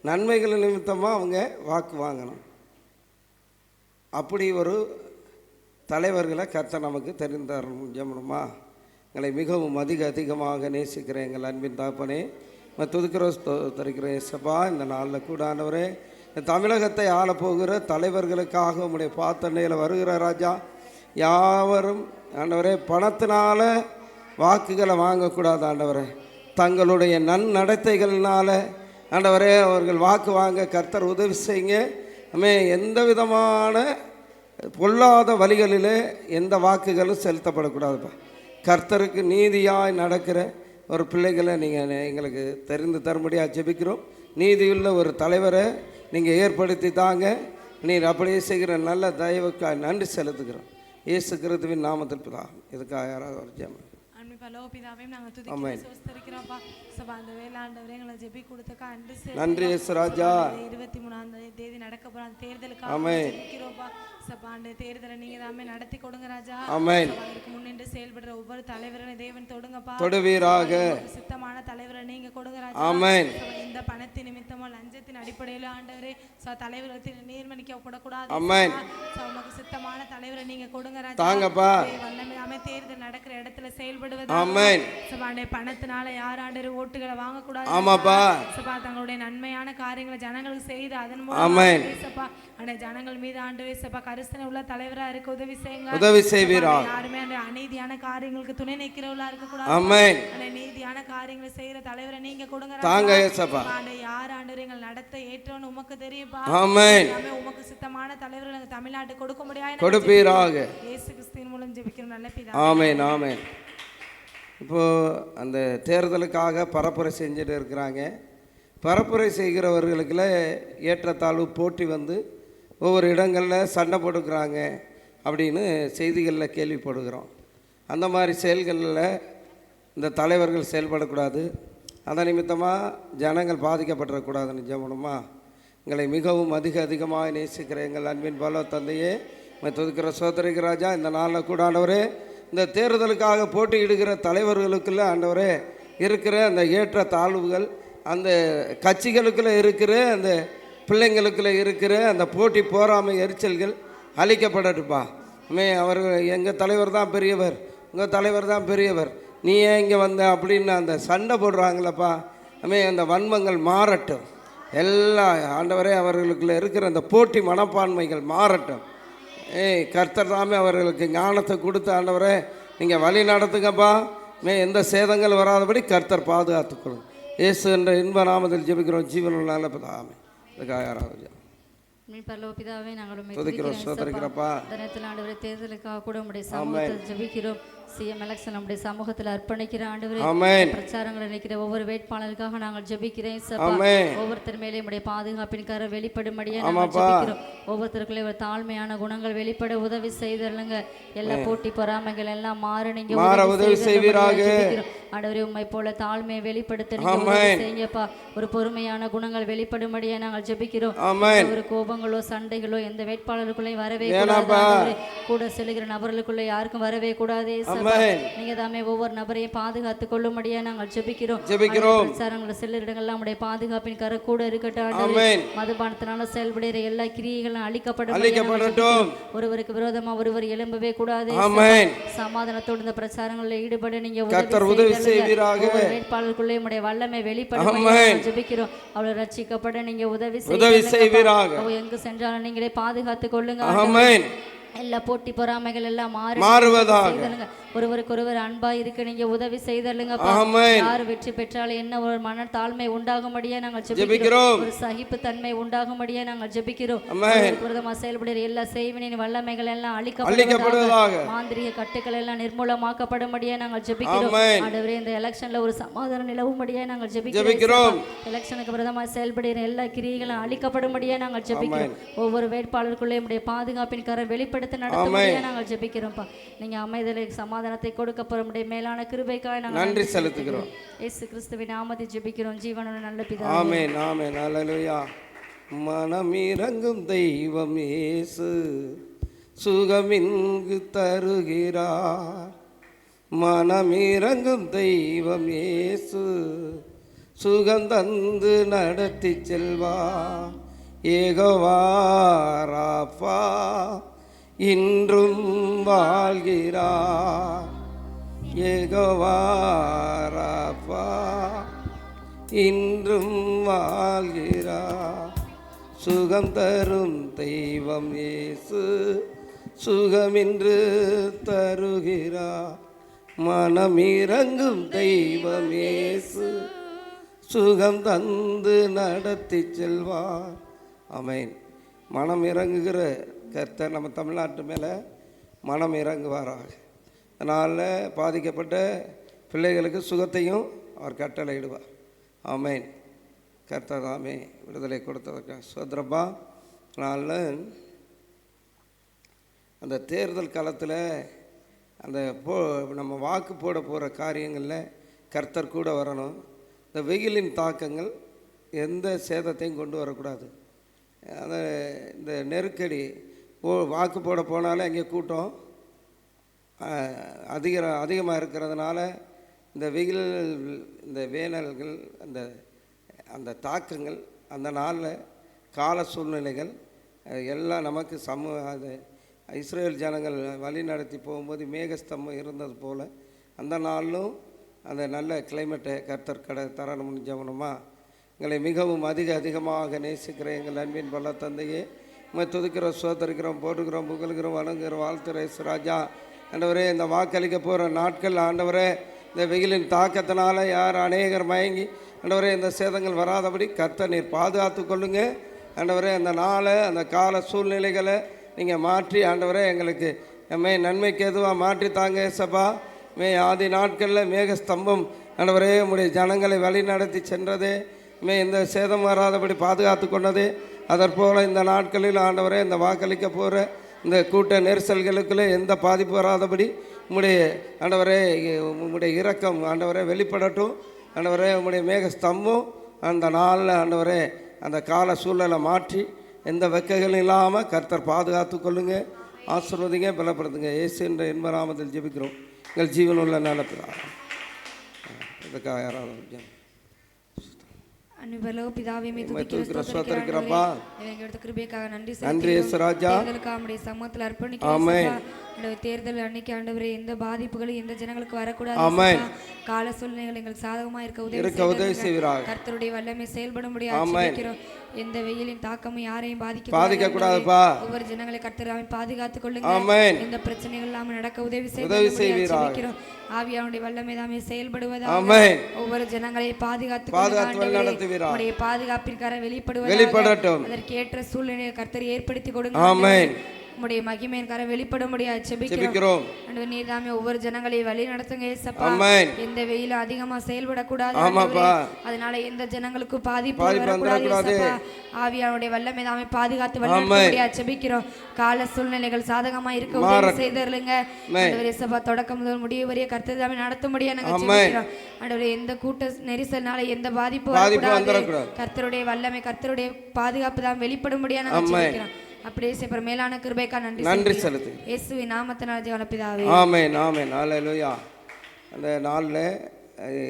நன்மைகள் நிமித்தமாக அவங்க வாக்கு வாங்கணும். அப்படி ஒரு தலைவர்களை கர்த்தர் நமக்கு தெரிந்தரணும். ஜெபமா. எங்களை மிகவும் அதிகமாக நேசிக்கிற எங்கள் அன்பின் தாப்பனே, துதிக்கிறோம் ஏசப்பா. இந்த நாளில் கூட ஆண்டவரே, இந்த தமிழகத்தை ஆளப்போகிற தலைவர்களுக்காக உங்களுடைய பாத்தண்டையில் வருகிற ராஜா, யாவரும் ஆண்டவரே பணத்தினால வாக்குகளை வாங்கக்கூடாது. ஆண்டவரே தங்களுடைய நன்னடத்தைகள்னால ஆண்டவரே அவர்கள் வாக்கு வாங்க கர்த்தர் உதவி செய்யுங்க. எந்த விதமான பொல்லாத வழிகளிலே எந்த வாக்குகளும் செலுத்தப்படக்கூடாதுப்பா. கர்த்தருக்கு நீதியாய் நடக்கிற ஒரு பிள்ளைகளை நீங்கள் எங்களுக்கு தெரிந்து தரும்படியாக ஜெபிக்கிறோம். நீதியுள்ள ஒரு தலைவரை நீங்கள் ஏற்படுத்தி தாங்க. நீர் அப்படியே செய்கிற நல்ல தயவுக்காக நன்றி செலுத்துகிறோம். இயேசு கிறிஸ்துவின் நாமத்தில் பிதாவே. இதுக்காக யாராவது ஒரு ஜெபம். பரலோகபிதாவையும் நாங்கள் துதிக்கிறோம், ஸ்தோத்திரிக்கிறோம்ப்பா. சபா அந்த வேளாண்டவரே எங்களை ஜெபி கொடுத்தக்கா நன்றி இயேசு ராஜா. 23ஆம் தேதி நடக்க போற அந்த தேர்தலுக்காக ஜெபிக்கிறோம்ப்பா. சபா அந்த தேர்தலை நீங்க தாமே நடத்தி கொடுங்க ராஜா. ஆமென். அதற்கு முன்னின்று செயல்படுற ஒவ்வொரு தலைவரையும் தேவன் தொடுங்கப்பா. தொடுவீராக. சுத்தமான தலைவரை நீங்க கொடுங்க ராஜா. ஆமென். இந்த பணத்தின் நிமித்தமோ லஞ்சத்தின் அடிப்படையில் ஆண்டவரே தலைவர்களுக்கு நிர்மணிக்கப்படக்கூடாது. ஆமென். உமக்கு சுத்தமான தலைவரை நீங்க கொடுங்க ராஜா. தாங்கப்பா. வல்லமையாமே தேர்தல் நடக்கிற இடத்துல செயல்படுவது. ஆமென். சபாண்டே பணத்தினால யார் ஆண்டவரே ஓட்டுகளை வாங்க கூடாது. ஆமாப்பா. சபா தங்களுடைய நன்மையான காரியங்களை ஜனங்களுக்கு செய்து அதன் மூலம் ஆமென். சபா அந்த ஜனங்கள் மீது ஆண்டவரே சபா கரிசனை உள்ள தலைவரா இருக்க உதவி செய்யுங்க. உதவி செய்வீரா. யாருமே அந்த அநீதியான காரியங்களுக்கு துணை நிற்கிறவளா இருக்க கூடாது. ஆமென். அந்த நீதியான காரியங்களை செய்யற தலைவரை நீங்க கொடுங்க தாங்க இயேசப்பா. யார் ஆண்டவரே எங்கள் நடத்த ஏற்றோன்னு உமக்கு தெரியும்பா. ஆமென். உமக்கு சுத்தமான தலைவர்கள் எங்க தமிழ்நாட்டுக்கு கொடுக்க முடியாது. கொடுப்பீராக. இயேசு கிறிஸ்துவின் மூலம் ஜெபிக்கிறோம் நல்ல பிதா. ஆமென். ஆமென். இப்போது அந்த தேர்தலுக்காக பரப்புரை செஞ்சுட்டு இருக்கிறாங்க. பரப்புரை செய்கிறவர்களுக்குள்ள ஏற்றத்தாழ்வு போட்டி வந்து ஒவ்வொரு இடங்களில் சண்டை போட்டுக்கிறாங்க அப்படின்னு செய்திகளில் கேள்விப்படுகிறோம். அந்த மாதிரி செயல்களில் இந்த தலைவர்கள் செயல்படக்கூடாது. அதன் நிமித்தமாக ஜனங்கள் பாதிக்கப்படக்கூடாதுன்னு ஜெபமா. எங்களை மிகவும் அதிகமாக நேசிக்கிற எங்கள் அன்பின் பல தந்தையே, துதிக்கிற சோதரிக்கு ராஜா, இந்த நாளில் கூட ஆண்டவரே இந்த தேர்தலுக்காக போட்டியிடுகிற தலைவர்களுக்குள்ள ஆண்டவரே இருக்கிற அந்த ஏற்ற தாழ்வுகள், அந்த கட்சிகளுக்குள்ளே இருக்கிற அந்த பிள்ளைங்களுக்குள்ளே இருக்கிற அந்த போட்டி போராமை எரிச்சல்கள் அழிக்கப்படட்டுப்பா. அவர்கள் எங்கள் தலைவர் தான் பெரியவர், உங்கள் தலைவர் தான் பெரியவர், நீ ஏன் இங்கே வந்த அப்படின்னு அந்த சண்டை போடுறாங்களப்பா. அந்த வன்மங்கள் மாறட்டும். எல்லா ஆண்டவரே அவர்களுக்குள்ள இருக்கிற அந்த போட்டி மனப்பான்மைகள் மாறட்டும். கர்த்தர் தாமே அவர்களுக்கு ஞானத்தை கொடுத்து ஆண்டவரே நீங்கள் வழி நடத்துங்கப்பா. எந்த சேதங்கள் வராதபடி கர்த்தர் பாதுகாத்துக்கொள்ளும். இயேசு என்ற இன்ப நாமத்தில் ஜெபிக்கிறோம் ஜீவனுள்ள நல்ல பிதாவே. இதுக்காக யாராவது பரலோபிதாவே நாங்கள் துதிக்கிறோம் சோதரிக்கிறப்பா. தேர்தலுக்காக கூட உடைய சமூகத்தில் ஜெபிக்கிறோம். சிஎம் எலெக்ஷன் நம்முடைய சமூகத்தில் அர்ப்பணிக்கிற ஆண்டவரே, பிரச்சாரங்களை நினைக்கிற ஒவ்வொரு வேட்பாளருக்காக நாங்கள் ஜெபிக்கிறேன். ஒவ்வொருத்தர் மேலே உடைய பாதுகாப்பின் கரை வெளிப்படும்படியே நாங்கள் ஜெபிக்கிறோம். ஒவ்வொருத்தருக்குள்ளே ஒரு தாழ்மையான குணங்கள் வெளிப்பட உதவி செய்தருங்க. எல்லா போட்டி பொறாமைகள் எல்லாம் மாற நீங்க உதவி செய்வீராக. ஆண்டவரே உம்மை போல தாழ்மையை வெளிப்படுத்த நீங்க செய்யுங்கப்பா. ஒரு பொறுமையான குணங்கள் வெளிப்படும்படியே நாங்கள் ஜெபிக்கிறோம். ஒரு கோபங்களோ சண்டைகளோ எந்த வேட்பாளருக்குள்ளேயும் வரவே கூடாது. கூட செல்லுகிற நபர்களுக்குள்ளே யாருக்கும் வரவே கூடாது. நீங்க தாமே ஒவ்வொரு நபரையும் பாதுகாத்து கொள்ளும்படியா நாங்கள் ஜெபிக்கிறோம். பிரச்சாரங்களை செல்லுற இடங்கள்லாம் நம்முடைய பாதுகாப்பின் கரை கூட இருக்கட்டும். மதுபானத்தினால செயல்படுகிற எல்லா கிரியைகளும் அழிக்கப்படட்டும். ஒருவருக்கு விரோதமா ஒருவர் எழும்பவே கூடாது. சமாதானத்தோடு இந்த பிரச்சாரங்களில் ஈடுபட நீங்க உதவி செய்வீராக. வேட்பாளருக்குள்ளே நம்முடைய வல்லமை வெளிப்பட ஜெபிக்கிறோம். அவளை ரட்சிக்கப்பட நீங்க உதவி செய்வீராக. எங்கு சென்றாலும் நீங்களே பாதுகாத்து கொள்ளுங்க. எல்லா போட்டி பொறாமைகள் எல்லாம் மாறுவதாக. செய்தலுங்க. ஒருவருக்கு ஒருவர் அன்பா இருக்க நீங்க உதவி செய்தலுங்க. ஆமென். யார் வெற்றி பெற்றாலும் என்ன ஒரு மன தாழ்மை உண்டாகும்படியா நாங்கள் ஜெபிக்கிறோம். ஜெபிக்கிறோம். ஒரு சகிப்பு தன்மை உண்டாகும்படியா நாங்கள் ஜெபிக்கிறோம். ஆமென். விரோதமா செயல்படுகிற எல்லா செய்வினின் வல்லமைகள் எல்லாம் அழிக்கப்படுவதாக. மாந்திரிக கட்டுகள் எல்லாம் நிர்மூலமாக்கப்படும்படியா நாங்கள் ஜெபிக்கிறோம். ஆமென். ஆண்டவரே இந்த எலெக்ஷன்ல ஒரு சமாதானம் நிலவும்படியா நாங்கள் ஜெபிக்கிறோம். ஜெபிக்கிறோம். எலெக்ஷனுக்கு விரோதமா செயல்படுகிற எல்லா கிரியைகளும் அழிக்கப்படும்படியா நாங்கள் ஜெபிக்கிறோம். ஒவ்வொரு வேட்பாளருக்குள்ளே உடைய பாதுகாப்பின் கரம் வெளிப்படுத்த நடத்தும்படியா நாங்கள் ஜெபிக்கிறோம்ப்பா. நீங்க அமைதலை சமாதானத்தை கொடுக்க போற உடைய மேலான கிருபைக்காக நாங்கள் நன்றி செலுத்துகிறோம். இயேசு கிறிஸ்துவின் நாமத்தில் ஜெபிக்கிறோம் ஜீவனுள்ள நல்ல பிதாவே. ஆமென் ஆமென் அல்லேலூயா. மனமிரங்கும் தெய்வம் இயேசு சுகமிங்கு தருகிறார். மனமிரங்கும் தெய்வம் இயேசு சுகம் தந்து நடத்தி செல்வார். யெகோவா ராஃபா இன்றும் வாழ்கிறார். யெகோவா ராஃபா இன்றும் வாழ்கிறார். சுகம் தரும் தெய்வம் இயேசு சுகமின்று தருகிறார். மனமிரங்கும் தெய்வம் இயேசு சுகம் தந்து நடத்தி செல்வார். ஆமென். மனம் இறங்குகிற கர்த்தர் நம்ம தமிழ்நாட்டு மேலே மனம் இறங்குவாராக. அதனால் பாதிக்கப்பட்ட பிள்ளைகளுக்கு சுகத்தையும் அவர் கட்டளையிடுவார். ஆமென். கர்த்தர் தாமே விடுதலை கொடுத்ததற்காக சோதரப்பா. அதனால் அந்த தேர்தல் காலத்தில் அந்த நம்ம வாக்கு போட போகிற காரியங்களில் கர்த்தர் கூட வரணும். இந்த வெயிலின் தாக்கங்கள் எந்த சேதத்தையும் கொண்டு வரக்கூடாது. அந்த இந்த நெருக்கடி வாக்கு போட போனாலே அங்கே கூட்டம் அதிகமாக இருக்கிறதுனால இந்த வெயில் இந்த வேனல்கள் அந்த அந்த தாக்கங்கள் அந்த நாளில் கால சூழ்நிலைகள் எல்லாம் நமக்கு அது இஸ்ரேல் ஜனங்கள் வழி நடத்தி போகும்போது மேகஸ்தம்பம் இருந்தது போல் அந்த நாளிலும் அந்த நல்ல கிளைமேட்டை கர்த்தர் தரணும்னு ஜெபணுமா. எங்களை மிகவும் அதிகமாக நேசிக்கிற எங்கள் அன்பின் பல தந்தையே உம்மை துதிக்கிறோம், சோதரிக்கிறோம், போட்டுக்கிறோம், புகழ்கிறோம், வணங்குகிறோம், வாழ்த்துறை ராஜா. ஆண்டவரே இந்த வாக்களிக்க போகிற நாட்கள் ஆண்டவரே இந்த வெயிலின் தாக்கத்தினால யார் அநேகர் மயங்கி ஆண்டவரே இந்த சேதங்கள் வராதபடி கர்த்தர் நீர் பாதுகாத்து கொள்ளுங்க. ஆண்டவரே அந்த நாளை அந்த கால சூழ்நிலைகளை நீங்கள் மாற்றி ஆண்டவரே எங்களுக்கு நன்மைக்கு எதுவாக மாற்றி தாங்க சபா. ஆதி நாட்களில் மேகஸ்தம்பம் ஆண்டவரே உம்முடைய ஜனங்களை வழி நடத்தி சென்றதே இந்த சேதம் வராதபடி பாதுகாத்து கொண்டதே. அதற்போல் இந்த நாட்களில் ஆண்டவரே இந்த வாக்களிக்க போகிற இந்த கூட்ட நெரிசல்களுக்குள்ளே எந்த பாதிப்பு வராதபடி உம்முடைய ஆண்டவரே உம்முடைய இரக்கம் ஆண்டவரே வெளிப்படட்டும். ஆண்டவரே உம்முடைய மேகஸ்தம்பம் அந்த நாளில் ஆண்டவரே அந்த கால சூழலை மாற்றி எந்த வெக்கைகளும் இல்லாமல் கர்த்தர் பாதுகாத்து கொள்ளுங்க. ஆசீர்வதிங்க, பலப்படுத்துங்க. இயேசு என்ற இன்பநாமத்தில் ஜெபிக்கிறோம் எங்கள் ஜீவனுள்ள நல்ல இதுக்காக யாராவது அன்புள்ள பிதாவே ஸ்தோத்திரிக்கிறப்பா. கிருபைக்காக நன்றி ராஜா. சமூகத்தில் அர்ப்பணிக்கிறோம். தேர்தல் அன்னைக்கு ஆண்டவரே எந்த பாதிப்புகளும் எந்த ஜனங்களுக்கு வரக்கூடாது. கால சூழ்நிலைகள் எங்களுக்கு சாதகமா இருக்க உதவி செய்வீராக. கர்த்தருடைய வல்லமை செயல்பட முடியாது. எந்த வெயிலின் தாக்கமும் யாரையும் பாதிக்க கூடாதுப்பா. ஒவ்வொரு ஜனங்களை கர்த்தர் பாதுகாத்துக் கொள்ளுங்க. எந்த பிரச்சனைகள் இல்லாம நடக்க உதவி செய்வீராக. ஆவியானுடைய வல்லமை தாமே செயல்படுவதாக. ஒவ்வொரு ஜனங்களை பாதுகாத்து பாதுகாப்பிற்கார வெளிப்படுவதாக. அதற்கேற்ற சூழ்நிலையை கர்த்தர் ஏற்படுத்தி கொடுங்க. உம்முடைய மகிமையின் கரம் வெளிப்பட முடியாது ஜெபிக்கிறோம். ஆண்டவரே நீர் தாமே ஒவ்வொரு ஜனங்களை வழி நடத்துங்க ஏசப்பா. எந்த வெயில அதிகமா செயல்படக்கூடாது. அதனால எந்த ஜனங்களுக்கும் பாதிப்பு வரக்கூடாது ஏசப்பா. ஆவியானுடைய வல்லமை தாமே பாதுகாத்து வழி நடத்த முடியாது ஜெபிக்கிறோம். கால சூழ்நிலைகள் சாதகமா இருக்க உதவி செய்தருளுங்க. ஆண்டவரே ஏசப்பா தொடக்கம் முதல் முடிவு வரைய கர்த்தர் தாமே நடத்த முடியாது நாங்க ஜெபிக்கிறோம். ஆண்டவரே எந்த கூட்ட நெரிசல்னால எந்த பாதிப்பு வரக்கூடாது. கர்த்தருடைய வல்லமை கர்த்தருடைய பாதுகாப்பு தான் வெளிப்பட முடியாது நாங்க ஜெபிக்கிறோம். அப்படியே சேப்பர் மேலான கிருபைக்கா நன்றி செலுத்து. இயேசுவின் நாமத்தினால ஜெபம் பிதாவே. ஆமென் ஆமென் ஹல்லேலூயா. அந்த நாளில்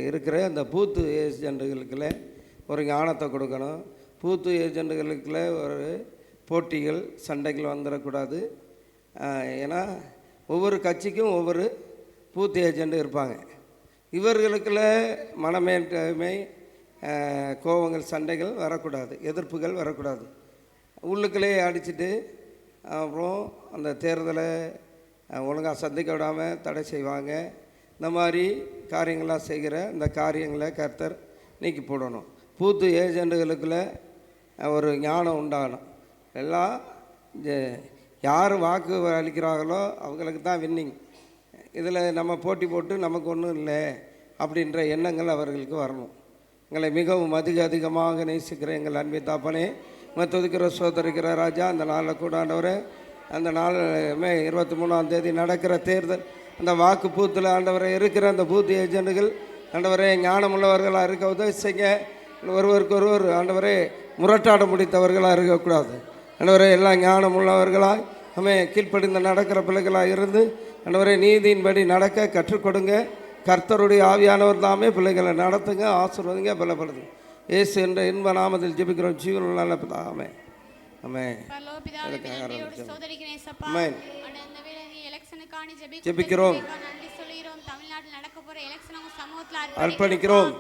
இருக்கிற அந்த பூத்து ஏஜெண்டுகளுக்குள்ள ஒரு ஞானத்தை கொடுக்கணும். பூத்து ஏஜெண்டுகளுக்குள்ள ஒரு போட்டிகள் சண்டைகள் வந்துடக்கூடாது. ஏன்னா ஒவ்வொரு கட்சிக்கும் ஒவ்வொரு பூத்து ஏஜெண்டு இருப்பாங்க. இவர்களுக்குள்ள மனமேன்மை கோபங்கள் சண்டைகள் வரக்கூடாது, எதிர்ப்புகள் வரக்கூடாது. உள்ளுக்குள்ளே அடிச்சுட்டு அப்புறம் அந்த தேர்தலை ஒழுங்காக சந்திக்க விடாமல் தடை செய்வாங்க. இந்த மாதிரி காரியங்களாக செய்கிற இந்த காரியங்களை கர்த்தர் நீக்கி போடணும். பூத்து ஏஜெண்டுகளுக்குள்ள ஒரு ஞானம் உண்டாகணும். எல்லாம் யார் வாக்கு அளிக்கிறார்களோ அவங்களுக்கு தான் வின்னிங். இதில் நம்ம போட்டி போட்டு நமக்கு ஒன்றும் இல்லை அப்படின்ற எண்ணங்கள் அவர்களுக்கு வரணும். எங்களை மிகவும் அதிகமாக நேசிக்கிற எங்கள் அன்பை தாப்பனே, துதிக்கிற சோதரிக்கிற ராஜா, அந்த நாளில் கூட ஆண்டவரே, அந்த நாள் மே 23ஆம் தேதி நடக்கிற தேர்தல், அந்த வாக்கு பூத்தில் ஆண்டவரை இருக்கிற அந்த பூத்து ஏஜெண்டுகள் ஆண்டவரே ஞானமுள்ளவர்களாக இருக்க உதவி செய்ய. ஒருவருக்கு ஒருவர் ஆண்டவரே முரட்டாட முடித்தவர்களாக இருக்கக்கூடாது. ஆண்டவரே எல்லாம் ஞானமுள்ளவர்களாய் கீழ்ப்படிந்து நடக்கிற பிள்ளைகளாக இருந்து ஆண்டவரே நீதியின்படி நடக்க கற்றுக் கொடுங்க. கர்த்தருடைய ஆவியானவர் தாமே பிள்ளைகளை நடத்துங்க, ஆசீர்வதிங்க, பலப்படுத்துங்க. இயேசு என்ற இன்ப நாமத்தில் ஜெபிக்கிறோம். ஜீவனுள்ள நல்ல பிதாவே. ஆமென். ஜெபிக்கிறோம், அர்ப்பணிக்கிறோம்.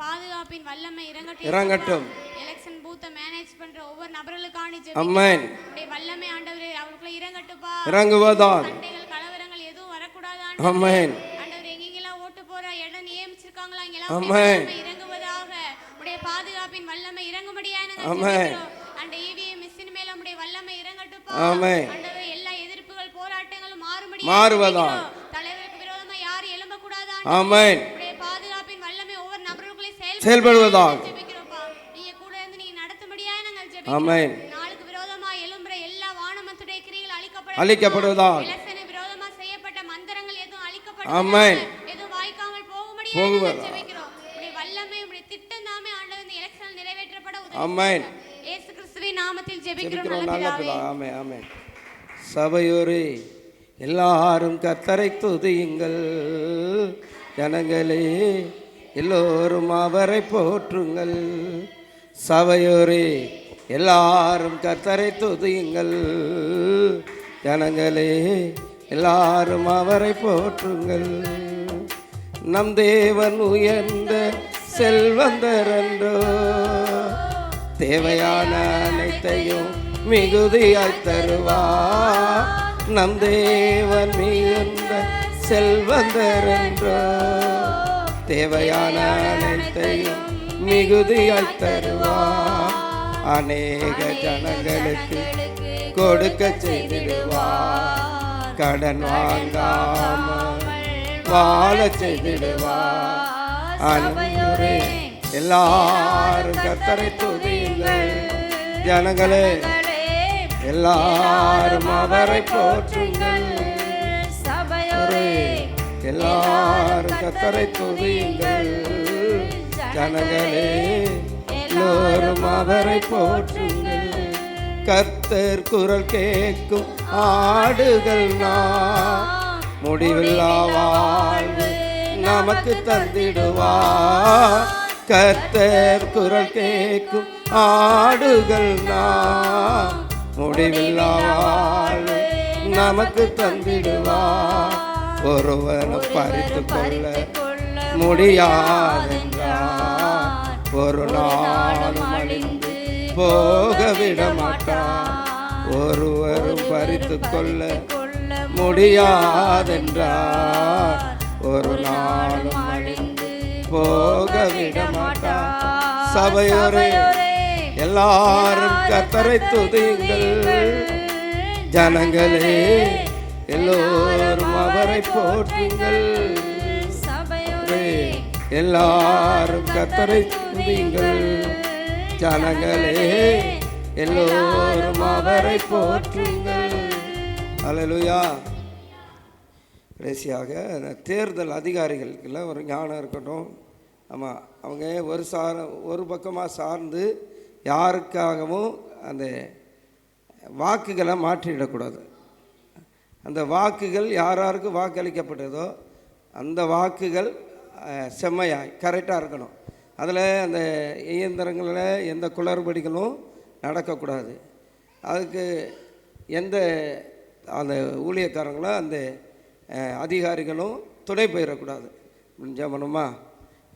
பாதுகாப்பின் வல்லமை இறங்கட்டும். எலெக்ஷன் பூத்தை மேனேஜ் பண்ற ஒவ்வொரு நபர்களுக்கான ஆமென். வல்லமை ஆண்டவரே அவர்களுக்கு இறங்கட்டும்பா. இறங்குவதாக. சண்டைகள் கலவரங்கள் எதுவும் வரக்கூடாது ஆமென். ஆண்டவரே எங்கெல்லாம் ஓட்டு போற இடம் நியமிச்சிருக்காங்களா அங்கெல்லாம் ஆமென் இறங்குவதாக. உடைய பாதுகாப்பின் வல்லமை இறங்கும்படியா நாங்க ஆமென். ஜெபிக்கிறோம். அந்த ஈவிஎம் மிஷின் மேல உடைய வல்லமை இறங்கட்டும்பா. ஆமென். ஆண்டவரே எல்லா எதிர்ப்புகள் போராட்டங்களும் மாறுவதாக. தலைவருக்கு விரோதமா யாரும் எழும்ப கூடாது. ஆமென். உடைய பாதுகாப்பின் வல்லமை ஒவ்வொரு நபர்களுக்குள்ளே செயல்படுவதாக. ஜெபிக்கிறோம்ப்பா. நீங்க கூட இருந்து நீங்க நடத்தும்படியா நாங்க ஜெபிக்கிறோம். ஆமென். நாளுக்கு விரோதமா எழும்புற எல்லா வானமத்துடைய கிரியைகள் அழிக்கப்படுவதாக. எலெக்ஷனுக்கு விரோதமா செய்யப்பட்ட மந்திரங்கள் எதுவும் அழிக்கப்படும். ஆமென். எதுவும் வாய்க்காமல் போகும்படியா நாங்க ஜெபிக்கிறோம். உடைய வல்லமை உடைய திட்டம் தாமே ஆண்டவர் இந்த எலெக்ஷன் நிறைவேற்றப்பட உதவி. ஆமென். இயேசு கிறிஸ்துவின் நாமத்தில் ஜெபிக்கிறோம் நல்ல நல்ல பிதாவே. பிதாவே. ஆமென். ஆமென். சபையோரே எல்லாரும் கர்த்தரை துதியுங்கள், ஜனங்களே எல்லோரும் அவரை போற்றுங்கள். சபையோரே எல்லாரும் கர்த்தரை துதியுங்கள், ஜனங்களே எல்லாரும் அவரை போற்றுங்கள். நம் தேவன் உயர்ந்த செல்வந்தர் என்றோ, தேவையான அனைத்தையும் மிகுதியாய் தருவார். நம் தேவன் மிகுந்த செல்வந்தர் என்றோ, தேவையான அனைத்தையும் மிகுதியாய் தருவார். அநேக ஜனங்களுக்கு கொடுக்க செய்திடுவார், கடன் வாங்காமல் வாழ செய்திடுவார். அன்பரே எல்லாரும் கர்த்தரை துதியுங்கள், ஜனங்களே எல்லாரும் அவரை போற்றுங்கள். எல்லாரும் கர்த்தரை துதியுங்கள், ஜனங்களே எல்லோரும் அவரை போற்றுங்கள். கர்த்தர் குரல் கேட்கும் ஆடுகள் நாம், முடிவில்லா வாழ்வு நமக்கு தந்திடுவார். கர்த்தர் குரல் கேட்கும் ஆடுகள் நாம், முடிவில்லா வாழ்வு நமக்கு தந்திடுவார். ஒருவனும் பறித்து கொள்ள முடியாதென்றார், ஒரு நாளும் அழிந்து போக விட மாட்டார். ஒருவரும் பறித்து கொள்ள முடியாதென்றார், ஒரு நாளும் அழிந்து போக விட மாட்டார். சபையோரே எல்லாரும் கர்த்தரை துதியுங்கள், ஜனங்களே எல்லோரும் அவரை போற்றுங்கள். எல்லாரும் கர்த்தரை துதியுங்கள், ஜனங்களே எல்லோரும் அவரை போற்றுங்கள். அல்லேலூயா. கடைசியாக தேர்தல் அதிகாரிகளுக்குள்ள ஒரு ஞானம் இருக்கட்டும். ஆமாம், அவங்க ஒரு பக்கமாக சார்ந்து யாருக்காகவும் அந்த வாக்குகளை மாற்றிடக்கூடாது. அந்த வாக்குகள் யாராருக்கு வாக்களிக்கப்பட்டதோ அந்த வாக்குகள் செம்மையாய் கரெக்டாக இருக்கணும். அதில் அந்த இயந்திரங்களில் எந்த குளறுபடிகளும் நடக்கக்கூடாது. அதுக்கு எந்த அந்த ஊழியக்காரங்களும் அந்த அதிகாரிகளும் துணை போயிடக்கூடாது. ஜெபணுமா?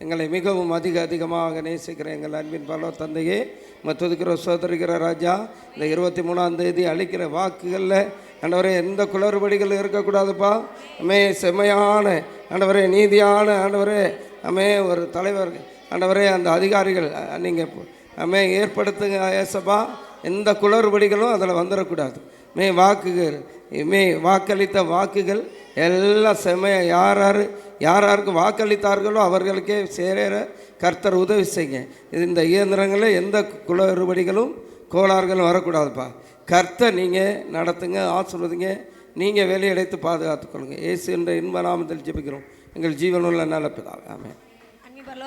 எங்களை மிகவும் அதிகமாக நேசிக்கிற எங்கள் அன்பின் பல தந்தையே துதிக்கிற சோதரிக்கிற ராஜா, இந்த 23ஆம் தேதி அளிக்கிற வாக்குகளில் ஆண்டவரே எந்த குளறுபடிகள் இருக்கக்கூடாதுப்பா. செம்மையான ஆண்டவரே, நீதியான ஆண்டவரே, ஒரு தலைவர் ஆண்டவரே, அந்த அதிகாரிகள் நீங்கள் ஏற்படுத்துங்க ஏசப்பா. எந்த குளறுபடிகளும் அதில் வந்துடக்கூடாது. வாக்குகள் வாக்களித்த வாக்குகள் எல்லாம் செம்மையாக யாருக்கு வாக்களித்தார்களோ அவர்களுக்கே சேர கர்த்தர் உதவி செய்யுங்க. இந்த இயந்திரங்களில் எந்த குளறுபடிகளும் கோளாறுகளும் வரக்கூடாதுப்பா. கர்த்தர் நீங்கள் நடத்துங்க, ஆசீர்வதிங்க, நீங்கள் வெளியடைத்து பாதுகாத்துக்கொள்ளுங்க. இயேசு என்ற இன்ப நாமத்தில் ஜெபிக்கிறோம் எங்கள் ஜீவனுள்ள நல்ல பிதாவே, ஆமென்.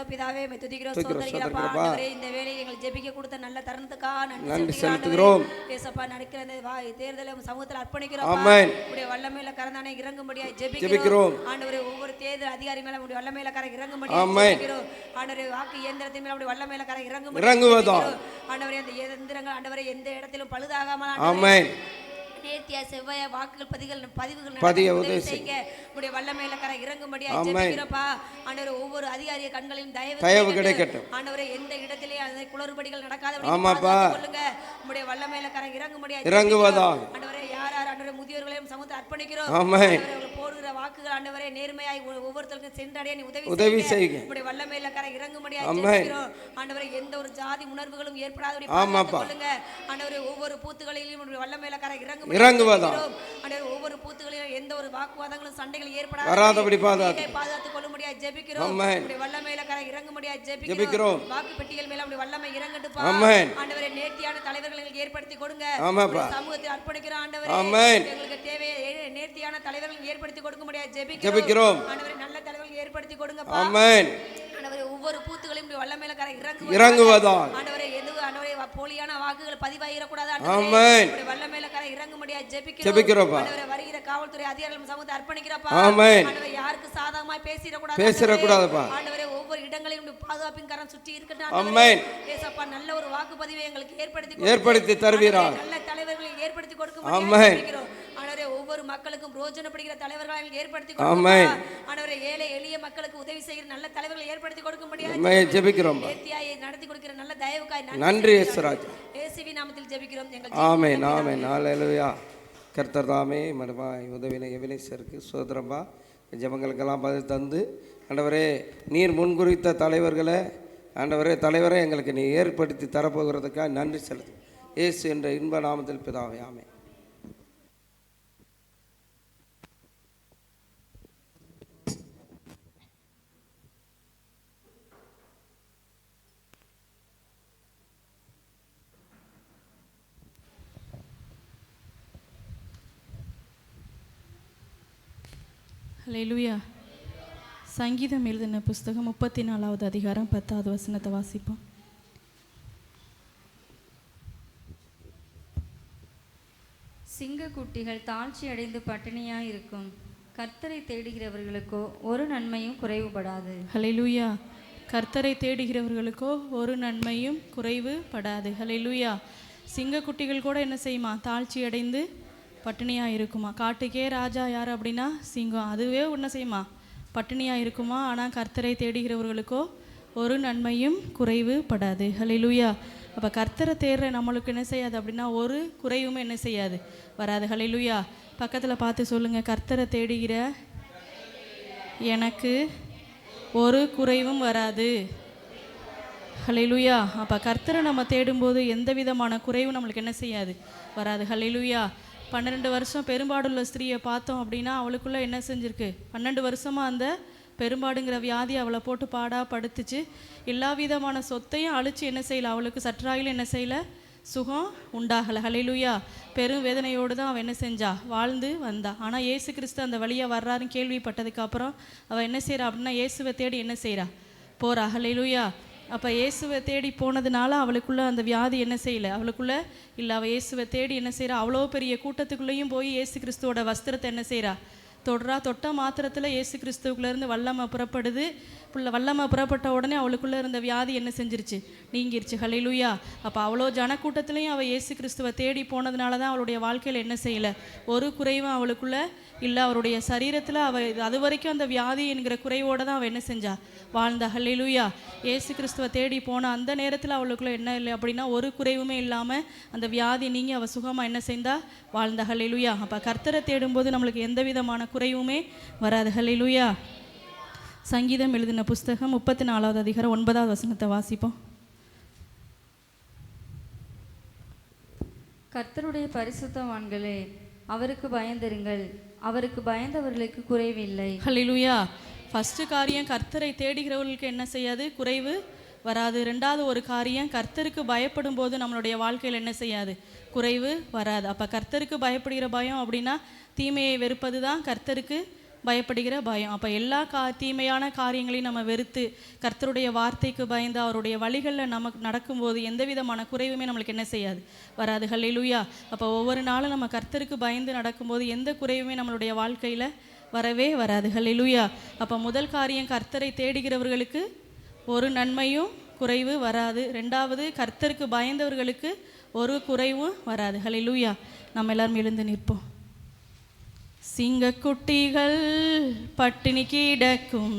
பிதாவே துதிக்கிறோம், ஸ்தோத்திரிக்கிறோம். ஆண்டவரே, இந்த வேளையை எங்களுக்கு ஜெபிக்க கொடுத்த நல்ல தருணத்துக்காக நன்றி செலுத்துகிறோம். ஏசப்பா, நடக்கிற இந்த தேர்தலை சமூகத்தில் அர்ப்பணிக்கிறோம். ஆமென். உடைய வல்லமையில கரந்தானே இறங்கும்படியா ஜெபிக்கிறோம். ஆண்டவரே, ஒவ்வொரு தேர்தல் அதிகாரி மேல உடைய வல்லமையில கர இறங்கும்படியா ஜெபிக்கிறோம். ஆண்டவரே, வாக்கு இயந்திரத்தின் மேல உடைய வல்லமையில கர இறங்கும்படியா. ஆண்டவரே, அந்த இயந்திரங்கள் ஆண்டவரே எந்த இடத்திலும் பழுதாகாமல் ஆமென் நேர்த்தியா செவ்வாய வாக்குகள் பதிவுகள் உதவி செய்யுங்க. உடைய வல்லமையில கர இறங்கும்படியா ஜெபிக்கிறப்பா. ஆண்டவரே, ஒவ்வொரு அதிகாரிய கண்களின் தயவு கிடைக்கட்டும். ஆண்டவரே, எந்த இடத்திலே அந்த குளறுபடிகள் நடக்காதபடி பாதுகாத்துக்கொள்ளுங்க. உடைய வல்லமையில கர இறங்கும்படியா இறங்குவதா. ஆண்டவரே, யார் ஆண்டவரே முதியோர்களையும் சமூகத்தை அர்ப்பணிக்கிறோம். ஆமென். போடுகிற வாக்குகள் ஆண்டவரே நேர்மையாய் ஒவ்வொருத்தருக்கும் சென்றடைய நீ உதவி செய்யுங்க. உடைய வல்லமையில கர இறங்கும்படியா ஜெபிக்கிறோம். ஆண்டவரே, எந்த ஒரு ஜாதி உணர்வுகளும் ஏற்படாதபடி பாதுகாத்துக்கொள்ளுங்க. ஆண்டவரே, ஒவ்வொரு பூத்துகளிலும் உடைய வல்லமையில கர இறங்குவதா. ஒவ்வொரு பூத்துகளிலும் எந்த ஒரு வாக்குவாதங்களும் சண்டைகள் ஏற்படாதபடி பாதுகாத்துக் கொள்ளும்படியா ஜெபிக்கிறோம். வல்லமையில கர இறங்கும்படியா ஜெபிக்கிறோம். வாக்கு பெட்டிகள் மேல அப்படி வல்லமை இறங்கட்டுப்பா. ஆண்டவரே, நேர்த்தியான தலைவர்களை ஏற்படுத்தி கொடுங்க. சமூகத்தை அர்ப்பணிக்கிறோம். ஆண்டவரே, எங்களுக்கு தேவை நேர்த்தியான தலைவர்கள் ஏற்படுத்தி கொடுக்கும்படியா ஜெபிக்கிறோம். ஆண்டவரே, நல்ல தலைவர்கள் ஏற்படுத்தி கொடுங்கப்பா. ஆமென். ஆண்டவரே, ஒவ்வொரு பூத்துகளையும் வல்லமையில கர இறங்குவதா. ஆண்டவரே, ஆண்டவரே, போலியான வாக்குகள் பதிவாயிர கூடாது. ஆமென். வல்லமையில கர இறங்கும்படியா ஜெபிக்கிறோம். ஆண்டவரே, வருகிற காவல்துறை அதிகாரிகள் சமூகத்தை அர்ப்பணிக்கிறப்பா. ஆமென். ஆண்டவரே, யாருக்கு சாதகமாய் பேசிர கூடாதுப்பா. ஆண்டவரே, ஒவ்வொரு இடங்களிலும் பாதுகாப்பின் கரம் சுற்றி இருக்கட்டும். ஆமென். ஏசப்பா, நல்ல ஒரு வாக்குப்பதிவை எங்களுக்கு ஏற்படுத்தி தருவீராக. நல்ல தலைவர்களை ஏற்படுத்தி கொடுக்கும். ஆமென். ஆண்டவரே, ஒவ்வொரு மக்களுக்கும் பிரயோஜனப்படுகிற தலைவர்களை ஏற்படுத்தி கொடுங்க. ஆண்டவரே, ஏழை எளிய மக்களுக்கு உதவி செய்கிற நல்ல தலைவர்களை ஏற்படுத்தி கொடுக்கும்படியாக ஜெபிக்கிறோம். நேர்த்தியாய் நடத்தி கொடுக்கிற நல்ல தயவுக்காய் நன்றி இயேசுராஜா. இயேசுவின் நாமத்தில் ஜெபிக்கிறோம் எங்கள் ஆமென். ஆமென். ஹல்லேலூயா. கர்த்தர் தாமே மறுபாய் உதவினை எபினேசருக்கு சோதரம்பா ஜெபங்களுக்கெல்லாம் பதில் தந்து ஆண்டவரே, நீர் முன்குறித்த தலைவர்களை தலைவரை எங்களுக்கு நீ ஏற்படுத்தி தரப்போகிறதுக்காக நன்றி செலுத்து. இயேசு என்ற இன்ப நாமத்தில் பிதாவே, ஆமென். ஹல்லேலூயா. சங்கீதம் எழுதின புஸ்தகம் 34வது அதிகாரம் 10வது வசனத்தை வாசிப்போம். சிங்கக்குட்டிகள் தாழ்ச்சி அடைந்து பட்டினியாய் இருக்கும். கர்த்தரை தேடுகிறவர்களுக்கோ ஒரு நன்மையும் குறைவுபடாது. ஹல்லேலூயா. கர்த்தரை தேடுகிறவர்களுக்கோ ஒரு நன்மையும் குறைவுபடாது. ஹல்லேலூயா. சிங்கக்குட்டிகள் கூட என்ன செய்யுமா? தாழ்ச்சி அடைந்து பட்டினியாக இருக்குமா. காட்டுக்கே ராஜா யார் அப்படின்னா சிங்கம். அதுவே என்ன செய்யுமா? பட்டினியாக இருக்குமா. ஆனால் கர்த்தரை தேடுகிறவர்களுக்கோ ஒரு நன்மையும் குறைவுபடாது. ஹல்லேலூயா. அப்போ கர்த்தரை தேடுற நம்மளுக்கு என்ன செய்யாது அப்படின்னா ஒரு குறைவுமே என்ன செய்யாது, வராது. ஹல்லேலூயா. பக்கத்தில் பார்த்து சொல்லுங்கள், கர்த்தரை தேடுகிற எனக்கு ஒரு குறைவும் வராது. ஹல்லேலூயா. அப்போ கர்த்தரை நம்ம தேடும்போது எந்த விதமான குறைவும் நம்மளுக்கு என்ன செய்யாது, வராது. ஹல்லேலூயா. 12 வருஷம் பெரும்பாடுள்ள ஸ்திரீயை பார்த்தோம் அப்படின்னா அவளுக்குள்ளே என்ன செஞ்சுருக்கு? 12 வருஷமாக அந்த பெரும்பாடுங்கிற வியாதி அவளை போட்டு படுத்துச்சு. எல்லா விதமான சொத்தையும் அழிச்சு என்ன செய்யலை, அவளுக்கு சற்றாயிலும் என்ன செய்யலை, சுகம் உண்டாகலை. ஹல்லேலூயா. பெரும் வேதனையோடு தான் அவள் என்ன செஞ்சா, வாழ்ந்து வந்தா. ஆனால் இயேசு கிறிஸ்து அந்த வழியாக வர்றாருன்னு கேள்விப்பட்டதுக்கப்புறம் அவள் என்ன செய்கிறா அப்படின்னா இயேசுவை தேடி என்ன செய்கிறா, போகிறா. ஹல்லேலூயா. அப்போ இயேசுவை தேடி போனதுனால அவளுக்குள்ளே அந்த வியாதி என்ன செய்யலை, அவளுக்குள்ளே இல்லை. அவள் இயேசுவை தேடி என்ன செய்கிறா, அவ்வளோ பெரிய கூட்டத்துக்குள்ளேயும் போய் இயேசு கிறிஸ்துவோட வஸ்திரத்தை என்ன செய்கிறா, தொட்ட மாத்திரத்தில் இயேசு கிறிஸ்துவுக்குள்ளேருந்து வல்லமை புறப்படுது. வல்லமை புறப்பட்ட உடனே அவளுக்குள்ளே இருந்த வியாதி என்ன செஞ்சிருச்சு? நீங்கிருச்சு. ஹல்லேலூயா. அப்போ அவ்வளோ ஜனக்கூட்டத்திலையும் அவள் இயேசு கிறிஸ்துவை தேடி போனதுனால தான் அவளுடைய வாழ்க்கையில் என்ன செய்யலை? ஒரு குறைவும் அவளுக்குள்ளே இல்லை. அவருடைய சரீரத்தில் அவள் அது வரைக்கும் அந்த வியாதி என்கிற குறைவோடு தான் அவள் என்ன செஞ்சா? வாழ்ந்தா. ஹல்லேலூயா. இயேசு கிறிஸ்துவை தேடி போன அந்த நேரத்தில் அவளுக்குள்ளே என்ன இல்லை அப்படின்னா ஒரு குறைவுமே இல்லாமல் அந்த வியாதி நீங்கி அவள் சுகமாக என்ன செய்தா? வாழ்ந்தா. ஹல்லேலூயா. அப்போ கர்த்தரை தேடும்போது நம்மளுக்கு எந்த விதமான குறைவுமே வராது. ஹல்லேலூயா. சங்கீதம் எழுதின புஸ்தகம் 34வது அதிகாரம் 9வது வசனத்தை வாசிப்போம். கர்த்தருடைய பரிசுத்தவான்களே, அவருக்கு பயந்திருங்கள், அவருக்கு பயந்தவர்களுக்கு குறைவில்லை. ஹல்லேலூயா. ஃபர்ஸ்ட் காரியம், கர்த்தரை தேடுகிறவர்களுக்கு என்ன செய்யாது? குறைவு வராது. ரெண்டாவது ஒரு காரியம், கர்த்தருக்கு பயப்படும் போது நம்மளுடைய வாழ்க்கையில் என்ன செய்யாது? குறைவு வராது. அப்போ கர்த்தருக்கு பயப்படுகிற பயம் அப்படின்னா தீமையை வெறுப்பது தான் கர்த்தருக்கு பயப்படுகிற பயம். அப்போ எல்லா தீமையான காரியங்களையும் நம்ம வெறுத்து கர்த்தருடைய வார்த்தைக்கு பயந்து அவருடைய வழிகளில் நமக்கு நடக்கும்போது எந்த விதமான குறைவுமே நம்மளுக்கு என்ன செய்யாது? வராது. ஹல்லேலூயா. அப்போ ஒவ்வொரு நாளும் நம்ம கர்த்தருக்கு பயந்து நடக்கும்போது எந்த குறைவுமே நம்மளுடைய வாழ்க்கையில் வரவே வராது. ஹல்லேலூயா. அப்போ முதல் காரியம், கர்த்தரை தேடுகிறவர்களுக்கு ஒரு நன்மையும் குறைவு வராது. ரெண்டாவது, கர்த்தருக்கு பயந்தவர்களுக்கு ஒரு குறைவும் வராது. ஹல்லேலூயா. நம்ம எல்லாரும் எழுந்து நிற்போம். சிங்கக்குட்டிகள் பட்டினி கிடக்கும்,